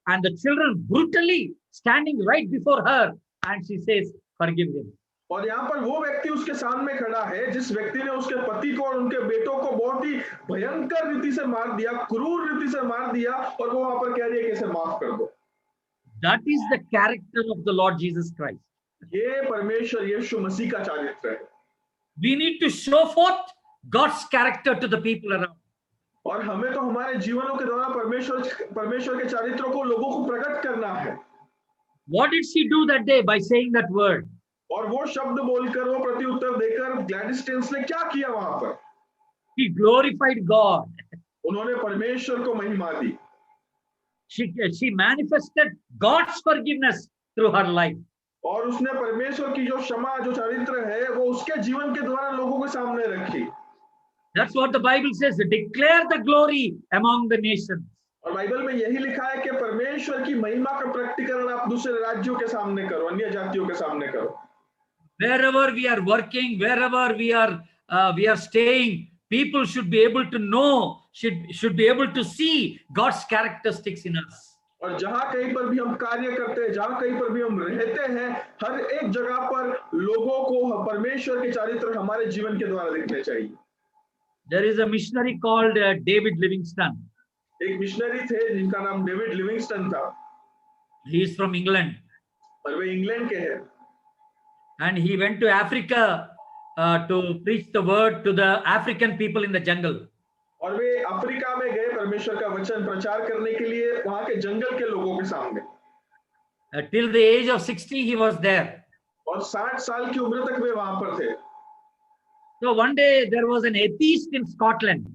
[SPEAKER 1] and the children brutally standing right before her, and she says, forgive him.
[SPEAKER 2] और यहाँ पर वो व्यक्ति उसके सामने खड़ा है जिस व्यक्ति ने उसके पति को और उनके बेटों को बहुत ही भयंकर रीति से मार दिया, क्रूर रीति से मार दिया, और वो वहां पर कह रही है कि इसे माफ कर दो।
[SPEAKER 1] That is the character of the Lord Jesus Christ.
[SPEAKER 2] ये परमेश्वर यीशु मसीह का चारित्र है।
[SPEAKER 1] We need to show forth God's character to the people around.
[SPEAKER 2] और हमें तो हमारे जीवनों के द्वारा परमेश्वर के चारित्रों को लोगों को प्रकट करना है।
[SPEAKER 1] What did she do that day by saying that word?
[SPEAKER 2] और वो शब्द बोलकर, वो प्रत्युत्तर देकर ग्लैडिस स्टेन्स ने क्या किया वहां पर?
[SPEAKER 1] She glorified God.
[SPEAKER 2] उन्होंने परमेश्वर को महिमा दी।
[SPEAKER 1] She manifested God's forgiveness through her life.
[SPEAKER 2] और उसने परमेश्वर की जो क्षमा, जो चारित्र है, वो उसके जीवन के द्वारा लोगों के सामने रखी।
[SPEAKER 1] That's what the Bible says. Declare the glory among the nations.
[SPEAKER 2] और बाइबल में यही लिखा है कि परमेश्वर की महिमा का प्रकटीकरण आप दूसरे राज्यों के सामने करो, अन्य जातियों के सामने करो।
[SPEAKER 1] Wherever we are working, wherever we are staying, people should be able to know, should be able to see God's characteristics in us.
[SPEAKER 2] और जहां कहीं पर भी हम कार्य करते हैं, जहां कहीं पर भी हम रहते हैं, हर एक जगह पर लोगों को परमेश्वर के चारित्र हमारे जीवन के द्वारा दिखने चाहिए।
[SPEAKER 1] There is a missionary called David Livingstone.
[SPEAKER 2] एक मिशनरी थे जिनका नाम डेविड लिविंगस्टन था।
[SPEAKER 1] He is from England.
[SPEAKER 2] और वे इंग्लैंड के हैं।
[SPEAKER 1] And he went to Africa to preach the word to the African people in the jungle.
[SPEAKER 2] और वे Africa में गए परमेश्वर का वचन प्रचार करने के लिए वहां के जंगल के लोगों के सामने।
[SPEAKER 1] Till the age of 60 he was there.
[SPEAKER 2] और 60 साल की उम्र तक वे वहां पर थे।
[SPEAKER 1] So one day there was an atheist in Scotland.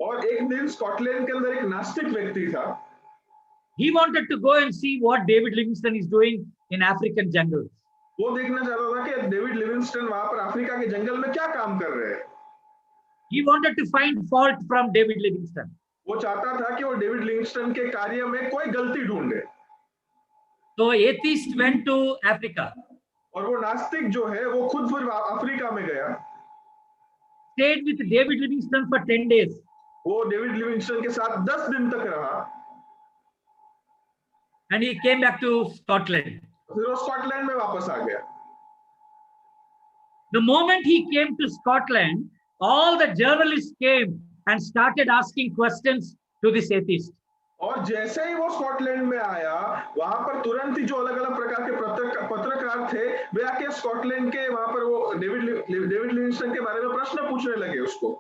[SPEAKER 2] और एक दिन स्कॉटलैंड के अंदर एक नास्तिक व्यक्ति था।
[SPEAKER 1] He wanted to go and see what David Livingstone is doing in African jungles.
[SPEAKER 2] वो देखना चाहता था कि डेविड लिविंगस्टन वहां पर अफ्रीका के जंगल में क्या काम कर रहे हैं।
[SPEAKER 1] He wanted to find fault from David Livingstone.
[SPEAKER 2] वो चाहता था कि वो डेविड लिविंगस्टन के कार्य में कोई गलती ढूंढे।
[SPEAKER 1] So atheist went to Africa.
[SPEAKER 2] और वो नास्तिक जो है वो खुद फिर अफ्रीका में गया।
[SPEAKER 1] Stayed with David Livingstone for 10 days.
[SPEAKER 2] वो डेविड लिविंगस्टन के साथ 10 दिन तक रहा।
[SPEAKER 1] And he came back to Scotland.
[SPEAKER 2] फिर वो स्कॉटलैंड में वापस आ गया।
[SPEAKER 1] The moment he came to Scotland, all the journalists came and started asking questions to this atheist.
[SPEAKER 2] और जैसे ही वो स्कॉटलैंड में आया, वहां पर तुरंत ही जो अलग अलग प्रकार के पत्रकार थे, वे आके स्कॉटलैंड के वहां पर वो डेविड लिविंगस्टन के बारे में प्रश्न पूछने लगे उसको।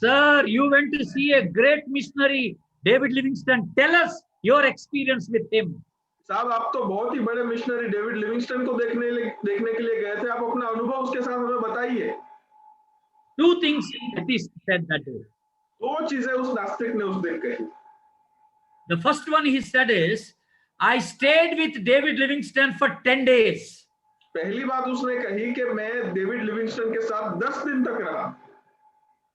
[SPEAKER 1] Sir, you went to see a great missionary, David Livingstone. Tell us your experience with him.
[SPEAKER 2] साहब, आप तो बहुत ही बड़े मिशनरी डेविड लिविंगस्टन को देखने के लिए गए थे। आप अपना अनुभव उसके साथ हमें बताइए।
[SPEAKER 1] Two things atheist said that day.
[SPEAKER 2] दो चीजें उस नास्तिक ने उस दिन कही।
[SPEAKER 1] The first one he said is, I stayed with David Livingstone for 10 days.
[SPEAKER 2] पहली बात उसने कही कि मैं डेविड लिविंगस्टन के साथ 10 दिन तक रहा।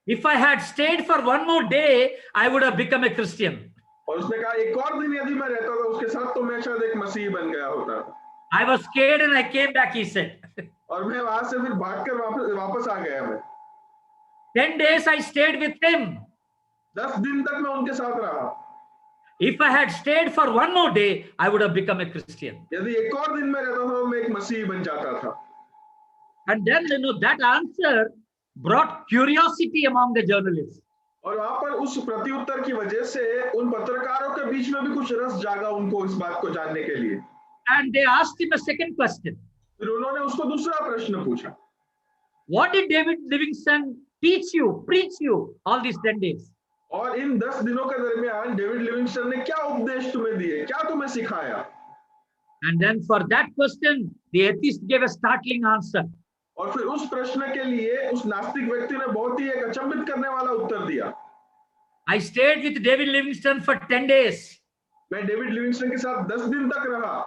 [SPEAKER 1] If I had stayed for one more day, I would have become a Christian.
[SPEAKER 2] और उसने कहा एक और दिन यदि मैं रहता था उसके साथ तो मैं शायद एक मसीही बन गया होता।
[SPEAKER 1] I was scared and I came back, he said.
[SPEAKER 2] और मैं वहां से फिर भागकर वापस आ गया। मैं
[SPEAKER 1] 10 days I stayed with him.
[SPEAKER 2] 10 दिन तक मैं उनके साथ रहा।
[SPEAKER 1] If I had stayed for one more day, I would have become a Christian.
[SPEAKER 2] यदि एक और दिन में रहता था मैं एक मसीही बन जाता था।
[SPEAKER 1] And then, that answer brought curiosity among the journalists.
[SPEAKER 2] और वहां पर उस प्रत्युत्तर की वजह से उन पत्रकारों के बीच में भी कुछ रस जागा उनको इस बात को जानने के लिए।
[SPEAKER 1] And they asked him a second question.
[SPEAKER 2] फिर उन्होंने उसको दूसरा प्रश्न पूछा।
[SPEAKER 1] What did David Livingstone teach you, preach you all these 10 days?
[SPEAKER 2] और इन 10 दिनों के दरमियान डेविड लिविंगस्टन ने क्या उपदेश तुम्हें दिए, क्या तुम्हें सिखाया?
[SPEAKER 1] And then for that question, the atheist gave a startling answer.
[SPEAKER 2] और फिर उस प्रश्न के लिए उस नास्तिक व्यक्ति ने बहुत ही एक अचंभित करने वाला उत्तर दिया।
[SPEAKER 1] I stayed with David Livingstone for 10 days.
[SPEAKER 2] मैं डेविड लिविंगस्टन के साथ 10 दिन तक रहा।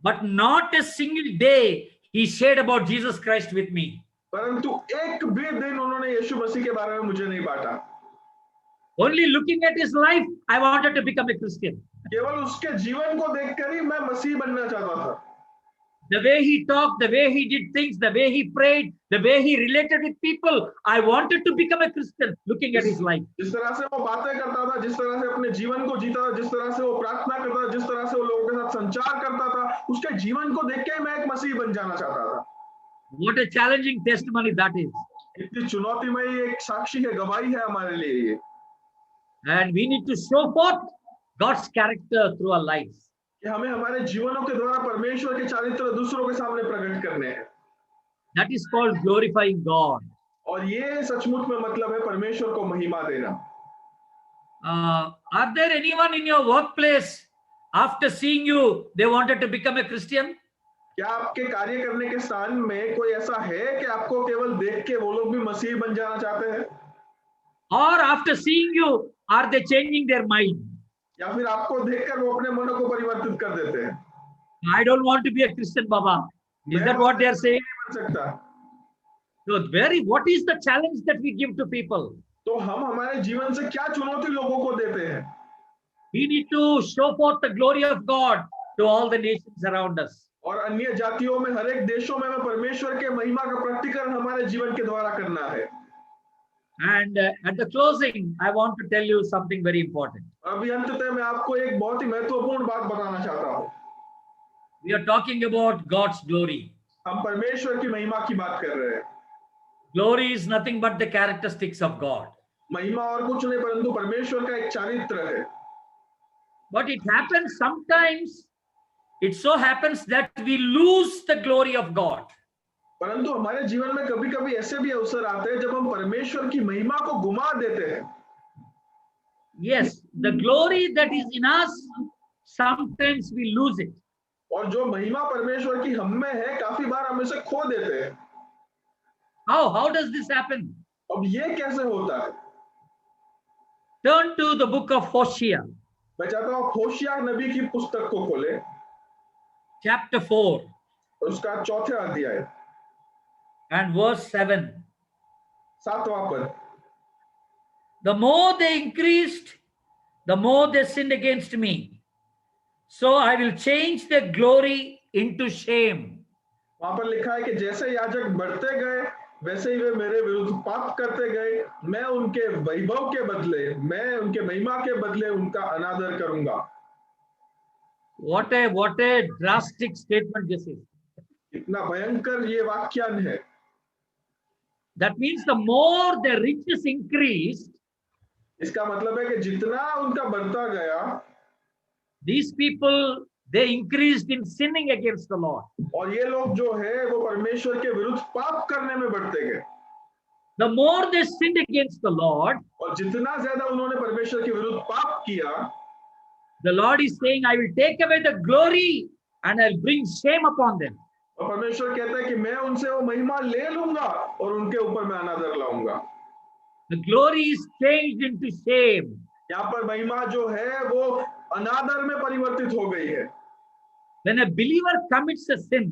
[SPEAKER 1] But not a single day he shared about Jesus Christ with me.
[SPEAKER 2] परंतु एक भी दिन उन्होंने यीशु मसीह के बारे में मुझे नहीं बांटा।
[SPEAKER 1] Only looking at his life, I wanted to become a Christian.
[SPEAKER 2] केवल उसके जीवन को देखकर ही मैं मसीह बनना चाहता था।
[SPEAKER 1] The way he talked, the way he did things, the way he prayed, the way he related with people, I wanted to become a Christian looking at his life.
[SPEAKER 2] जिस तरह से वो बातें करता था, जिस तरह से अपने जीवन को जीता था, जिस तरह से वो प्रार्थना करता था, जिस तरह से वो लोगों के साथ संचार करता था, उसके जीवन को देख के मैं एक मसीह बन जाना चाहता था।
[SPEAKER 1] What a challenging testimony that is.
[SPEAKER 2] इतनी चुनौतीमयी एक साक्षी है, गवाही है हमारे लिए ये।
[SPEAKER 1] And we need to show forth God's character through our lives.
[SPEAKER 2] कि हमें हमारे जीवनों के द्वारा परमेश्वर के चारित्र दूसरों के सामने प्रकट करने हैं।
[SPEAKER 1] That is called glorifying God.
[SPEAKER 2] और ये सचमुच में मतलब है परमेश्वर को महिमा देना।
[SPEAKER 1] Are there anyone in your workplace, after seeing you, they wanted to become a Christian?
[SPEAKER 2] क्या आपके कार्य करने के स्थान में कोई ऐसा है कि आपको केवल देख के वो लोग भी मसीही बन जाना चाहते हैं?
[SPEAKER 1] Or after seeing you, are they changing their mind?
[SPEAKER 2] या फिर आपको देखकर वो अपने मन को परिवर्तित कर देते हैं?
[SPEAKER 1] I don't want to be a Christian, Baba. Is that what they are saying?
[SPEAKER 2] बन सकता।
[SPEAKER 1] So what is the challenge that we give to people?
[SPEAKER 2] तो हम हमारे जीवन से क्या चुनौती लोगों को देते हैं?
[SPEAKER 1] We need to show forth the glory of God to all the nations around us.
[SPEAKER 2] और अन्य जातियों में, हर एक देशों में हमें परमेश्वर के महिमा का प्रकटीकरण हमारे जीवन के द्वारा करना है।
[SPEAKER 1] And at the closing, I want to tell you something very important.
[SPEAKER 2] अभी अंततः मैं आपको एक बहुत ही महत्वपूर्ण बात बताना चाहता हूँ।
[SPEAKER 1] We are talking about God's glory.
[SPEAKER 2] हम परमेश्वर की महिमा की बात कर रहे हैं।
[SPEAKER 1] Glory is nothing but the characteristics of God.
[SPEAKER 2] महिमा और कुछ नहीं परंतु परमेश्वर का एक चारित्र है।
[SPEAKER 1] But it happens sometimes, it so happens that we lose the glory of God.
[SPEAKER 2] परंतु हमारे जीवन में कभी-कभी ऐसे भी अवसर आते हैं जब हम परमेश्वर की महिमा को गुमा देते हैं।
[SPEAKER 1] Yes, the glory that is in us, sometimes we lose it.
[SPEAKER 2] और जो महिमा परमेश्वर की हम में है, काफी बार हम इसे खो देते हैं।
[SPEAKER 1] How does this happen?
[SPEAKER 2] अब ये कैसे होता है?
[SPEAKER 1] Turn to the book of Hosea,
[SPEAKER 2] मैं चाहता हूँ होशिया नबी की पुस्तक को खोले,
[SPEAKER 1] chapter 4
[SPEAKER 2] उसका 4 अध्याय
[SPEAKER 1] and verse 7.
[SPEAKER 2] 7वां पद।
[SPEAKER 1] The more they increased, the more they sinned against me. So I will change their glory into shame.
[SPEAKER 2] वहां पर लिखा है कि जैसे याजक बढ़ते गए वैसे ही वे मेरे विरुद्ध पाप करते गए, मैं उनके वैभव के बदले, मैं उनके महिमा के बदले उनका अनादर करूंगा।
[SPEAKER 1] What a drastic statement this is.
[SPEAKER 2] इतना भयंकर ये वाक्यान है।
[SPEAKER 1] That means the more the riches increased,
[SPEAKER 2] इसका मतलब है कि जितना उनका बढ़ता गया,
[SPEAKER 1] these people, they increased in sinning against the Lord.
[SPEAKER 2] और ये लोग जो है वो परमेश्वर के विरुद्ध पाप करने में बढ़ते गए।
[SPEAKER 1] The more they sinned against the Lord,
[SPEAKER 2] और जितना ज्यादा उन्होंने परमेश्वर के विरुद्ध पाप किया,
[SPEAKER 1] the Lord is saying, I will take away the glory and I'll bring shame upon them.
[SPEAKER 2] और परमेश्वर कहता है कि मैं उनसे वो महिमा ले लूंगा और उनके ऊपर मैं अनादर लाऊंगा।
[SPEAKER 1] The glory is changed into shame.
[SPEAKER 2] यहाँ पर महिमा जो है वो अनादर में परिवर्तित हो गई है।
[SPEAKER 1] When a believer commits a sin,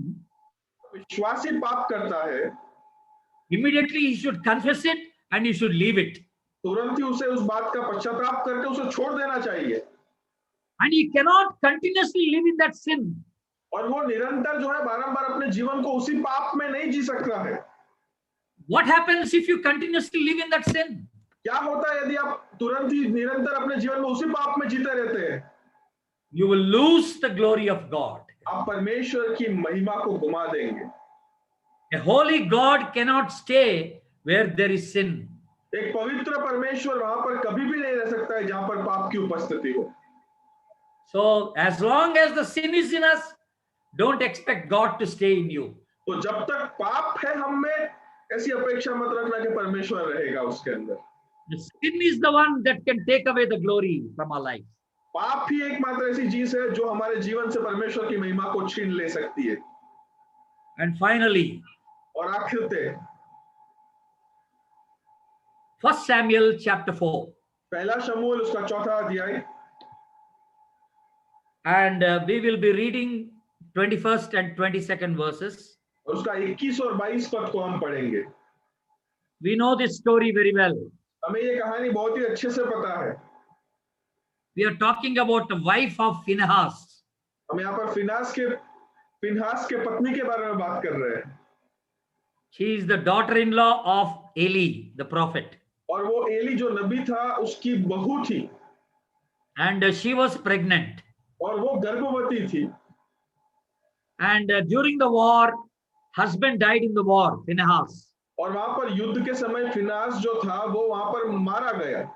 [SPEAKER 2] विश्वासी पाप करता है,
[SPEAKER 1] immediately he should confess it and he should leave it.
[SPEAKER 2] तुरंत ही उसे उस बात का पश्चाताप करके उसे छोड़ देना चाहिए।
[SPEAKER 1] And he cannot continuously live in that sin.
[SPEAKER 2] और वो निरंतर जो है बारंबार अपने जीवन को उसी पाप में नहीं जी सकता है।
[SPEAKER 1] What happens if you continuously live in that sin?
[SPEAKER 2] क्या होता है यदि आप तुरंत ही निरंतर अपने जीवन में उसी पाप में जीते रहते हैं?
[SPEAKER 1] You will lose the glory of God.
[SPEAKER 2] आप परमेश्वर की महिमा को गुमा देंगे।
[SPEAKER 1] A holy God cannot stay where there is sin.
[SPEAKER 2] एक पवित्र परमेश्वर वहां पर कभी भी नहीं रह सकता है जहां पर पाप की उपस्थिति हो।
[SPEAKER 1] So as long as the sin is in us, don't expect God to stay in you.
[SPEAKER 2] तो जब तक पाप है हम में, ऐसी अपेक्षा मत रखना कि परमेश्वर रहेगा उसके अंदर।
[SPEAKER 1] The sin is the one that can take away the glory from our life.
[SPEAKER 2] पाप ही एकमात्र ऐसी चीज है जो हमारे जीवन से परमेश्वर की महिमा को छीन ले सकती है।
[SPEAKER 1] And finally,
[SPEAKER 2] और आखिर
[SPEAKER 1] 1 Samuel chapter 4.
[SPEAKER 2] पहला शमूएल उसका 4 अध्याय,
[SPEAKER 1] And we will be reading 21st and 22nd verses.
[SPEAKER 2] और उसका 21 और 22 पद को हम पढ़ेंगे।
[SPEAKER 1] We know this story very well.
[SPEAKER 2] हमें ये कहानी बहुत ही अच्छे से पता है।
[SPEAKER 1] We are talking about the wife of Phinehas.
[SPEAKER 2] हम यहाँ पर फिनहास के पत्नी के बारे में बात कर रहे हैं।
[SPEAKER 1] She is the daughter-in-law of Eli, the prophet.
[SPEAKER 2] और वो एली जो नबी था उसकी बहू थी।
[SPEAKER 1] And she was pregnant.
[SPEAKER 2] और वो गर्भवती थी।
[SPEAKER 1] And during the war, husband died in the war, Phinehas.
[SPEAKER 2] और वहां पर युद्ध के समय फिनास जो था वो वहां पर मारा गया।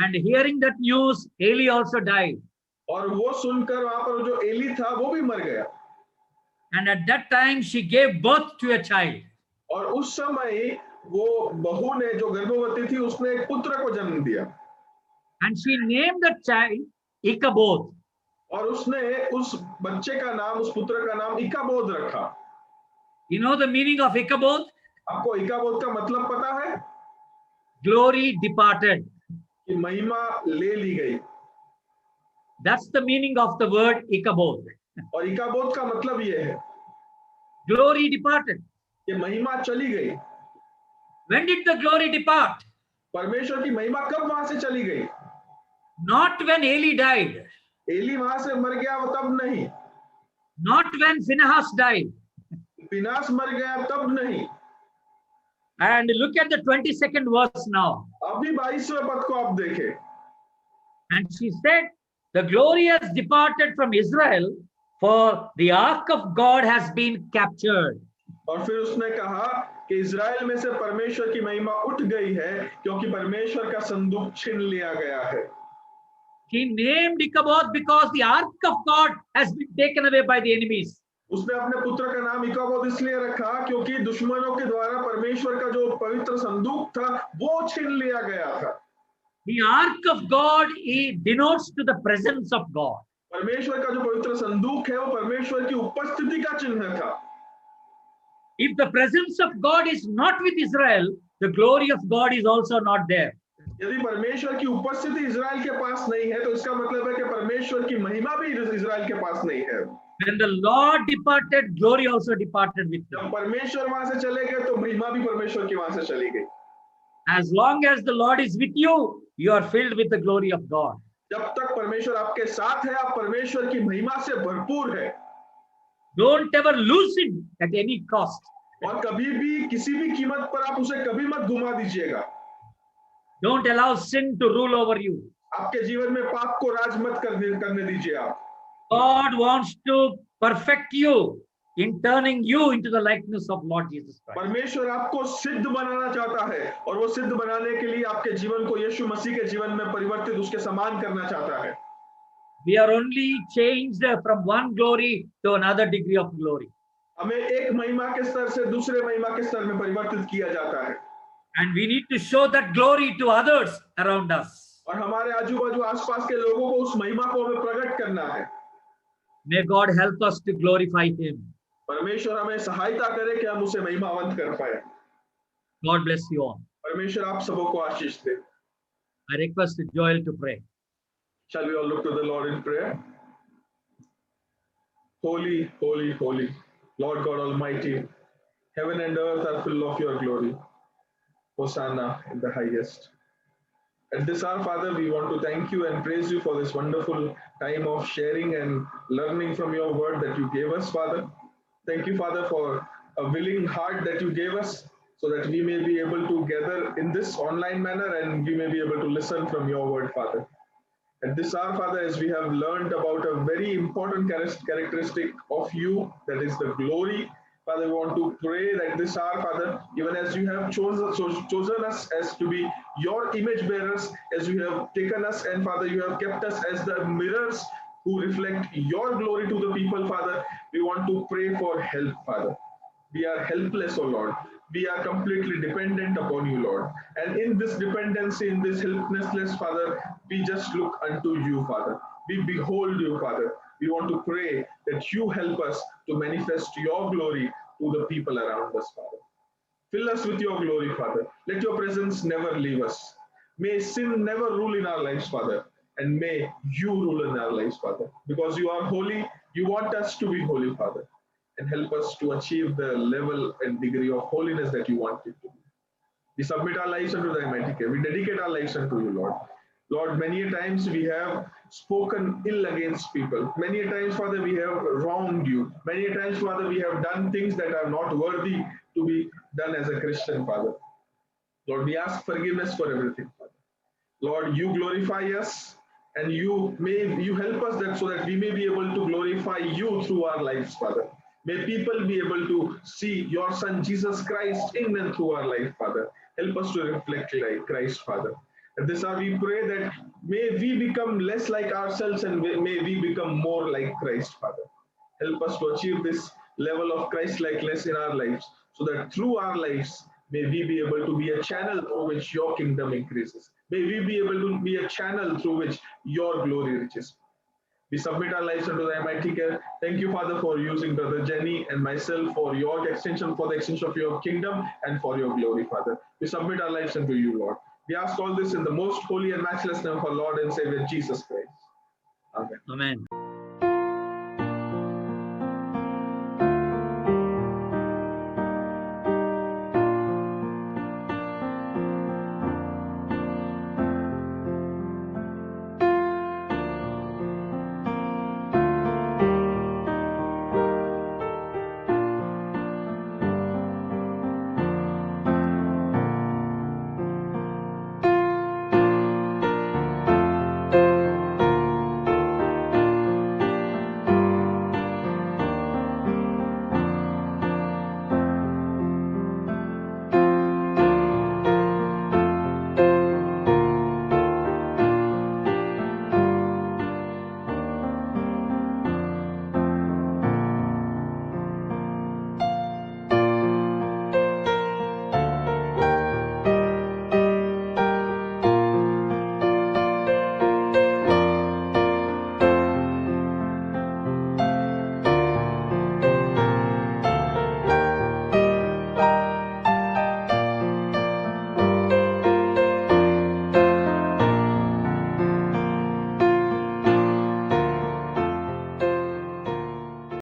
[SPEAKER 1] And hearing that news, Eli also died.
[SPEAKER 2] और वो सुनकर वहां पर जो एली था वो भी मर गया।
[SPEAKER 1] And at that time, she gave birth to a child.
[SPEAKER 2] और उस समय वो बहू ने जो गर्भवती थी उसने एक पुत्र को जन्म दिया।
[SPEAKER 1] And she named that child Ichabod.
[SPEAKER 2] और उसने उस बच्चे का नाम, उस पुत्र का नाम इकाबोद रखा।
[SPEAKER 1] You know the meaning of Ichabod?
[SPEAKER 2] आपको इकाबोद का मतलब पता है?
[SPEAKER 1] Glory departed.
[SPEAKER 2] कि महिमा ले ली गई।
[SPEAKER 1] That's the meaning of the word Ichabod.
[SPEAKER 2] और इकाबोद का मतलब ये है
[SPEAKER 1] Glory departed.
[SPEAKER 2] कि महिमा चली गई।
[SPEAKER 1] When did the glory depart?
[SPEAKER 2] परमेश्वर की महिमा कब वहां से चली गई?
[SPEAKER 1] Not when Eli died.
[SPEAKER 2] Eli वहां से मर गया वो तब नहीं।
[SPEAKER 1] Not when Phinehas died.
[SPEAKER 2] Finance मर गया तब नहीं।
[SPEAKER 1] And look at the 22nd verse now.
[SPEAKER 2] अभी 22वें पद को आप देखें।
[SPEAKER 1] And she said, the glory has departed from Israel, for the ark of God has been captured.
[SPEAKER 2] और फिर उसने कहा कि इज़राइल में से परमेश्वर की महिमा उठ गई है क्योंकि परमेश्वर का संदूक छीन लिया गया है।
[SPEAKER 1] She named Ichabod because the ark of God has been taken away by the enemies.
[SPEAKER 2] उसने अपने पुत्र का नाम इकाबोद इसलिए रखा क्योंकि दुश्मनों के द्वारा परमेश्वर का जो पवित्र संदूक था वो छीन लिया गया था।
[SPEAKER 1] The ark of God denotes to the presence of God.
[SPEAKER 2] परमेश्वर का जो पवित्र संदूक है वो परमेश्वर की उपस्थिति का चिन्ह था।
[SPEAKER 1] If the presence of God is not with Israel, the glory of God is also not there.
[SPEAKER 2] यदि परमेश्वर की उपस्थिति इजराइल के पास नहीं है तो इसका मतलब है कि परमेश्वर की महिमा भी इजराइल के पास नहीं है।
[SPEAKER 1] When the Lord departed, glory also departed with him.
[SPEAKER 2] जब परमेश्वर वहां से चले गए तो महिमा भी परमेश्वर की वहां से चली गई।
[SPEAKER 1] As long as the Lord is with you, you are filled with the glory of God.
[SPEAKER 2] जब तक परमेश्वर आपके साथ है आप परमेश्वर की महिमा से भरपूर है।
[SPEAKER 1] Don't ever lose it at any cost.
[SPEAKER 2] और कभी भी किसी भी कीमत पर आप उसे कभी मत गुमा दीजिएगा।
[SPEAKER 1] Don't allow sin to rule over you.
[SPEAKER 2] आपके जीवन में पाप को राज मत करने दीजिए आप।
[SPEAKER 1] God wants to perfect you in turning you into the likeness of Lord Jesus Christ.
[SPEAKER 2] परमेश्वर आपको सिद्ध बनाना चाहता है और वो सिद्ध बनाने के लिए आपके जीवन को यीशु मसीह के जीवन में परिवर्तित उसके समान करना चाहता है।
[SPEAKER 1] We are only changed from one glory to another degree of glory.
[SPEAKER 2] हमें एक महिमा के स्तर से दूसरे महिमा के स्तर में परिवर्तित किया जाता है।
[SPEAKER 1] And we need to show that glory to others around us.
[SPEAKER 2] और हमारे आजू बाजू आसपास के लोगों को उस महिमा को हमें प्रकट करना है।
[SPEAKER 1] May God help us to glorify him.
[SPEAKER 2] परमेश्वर हमें सहायता करे कि हम उसे महिमावंत कर पाए।
[SPEAKER 1] God bless you all.
[SPEAKER 2] परमेश्वर आप सबों को आशीष दे।
[SPEAKER 1] I request Joel to pray.
[SPEAKER 2] Shall we all look to the Lord in prayer? Holy, holy, holy, Lord God Almighty, heaven and earth are full of your glory. Hosanna in the highest. At this hour, Father, we want to thank you and praise you for this wonderful time of sharing and learning from your word that you gave us, Father. Thank you, Father, for a willing heart that you gave us so that we may be able to gather in this online manner and we may be able to listen from your word, Father. At this hour, Father, as we have learned about a very important characteristic of you, that is the glory, Father, we want to pray that this hour, Father, even as you have chosen us as to be your image bearers, as you have taken us, and Father, you have kept us as the mirrors who reflect your glory to the people, Father, we want to pray for help, Father. We are helpless, O Lord. We are completely dependent upon you, Lord. And in this dependency, in this helplessness, Father, we just look unto you, Father. We behold you, Father. We want to pray that you help us to manifest your glory to the people around us, Father. Fill us with your glory, Father. Let your presence never leave us. May sin never rule in our lives, Father. And may you rule in our lives, Father. Because you are holy, you want us to be holy, Father. And help us to achieve the level and degree of holiness that you want it to be. We submit our lives unto thy mighty care. We dedicate our lives unto you, Lord. Lord, many times we have spoken ill against people. Many times, Father, we have wronged you. Many times, Father, we have done things that are not worthy to be done as a Christian, Father. Lord, we ask forgiveness for everything, Father. Lord, you glorify us and you help us that so that we may be able to glorify you through our lives, Father. May people be able to see your Son, Jesus Christ, in and through our life, Father. Help us to reflect like Christ, Father. At this hour, we pray that may we become less like ourselves and may we become more like Christ, Father. Help us to achieve this level of Christ-likeness in our lives so that through our lives, may we be able to be a channel through which your kingdom increases. May we be able to be a channel through which your glory reaches. We submit our lives unto thy mighty care. Thank you, Father, for using Brother Jenny and myself for the extension of your kingdom and for your glory, Father. We submit our lives unto you, Lord. We ask all this in the most holy and matchless name of our Lord and Savior, Jesus Christ. Amen.
[SPEAKER 1] Amen.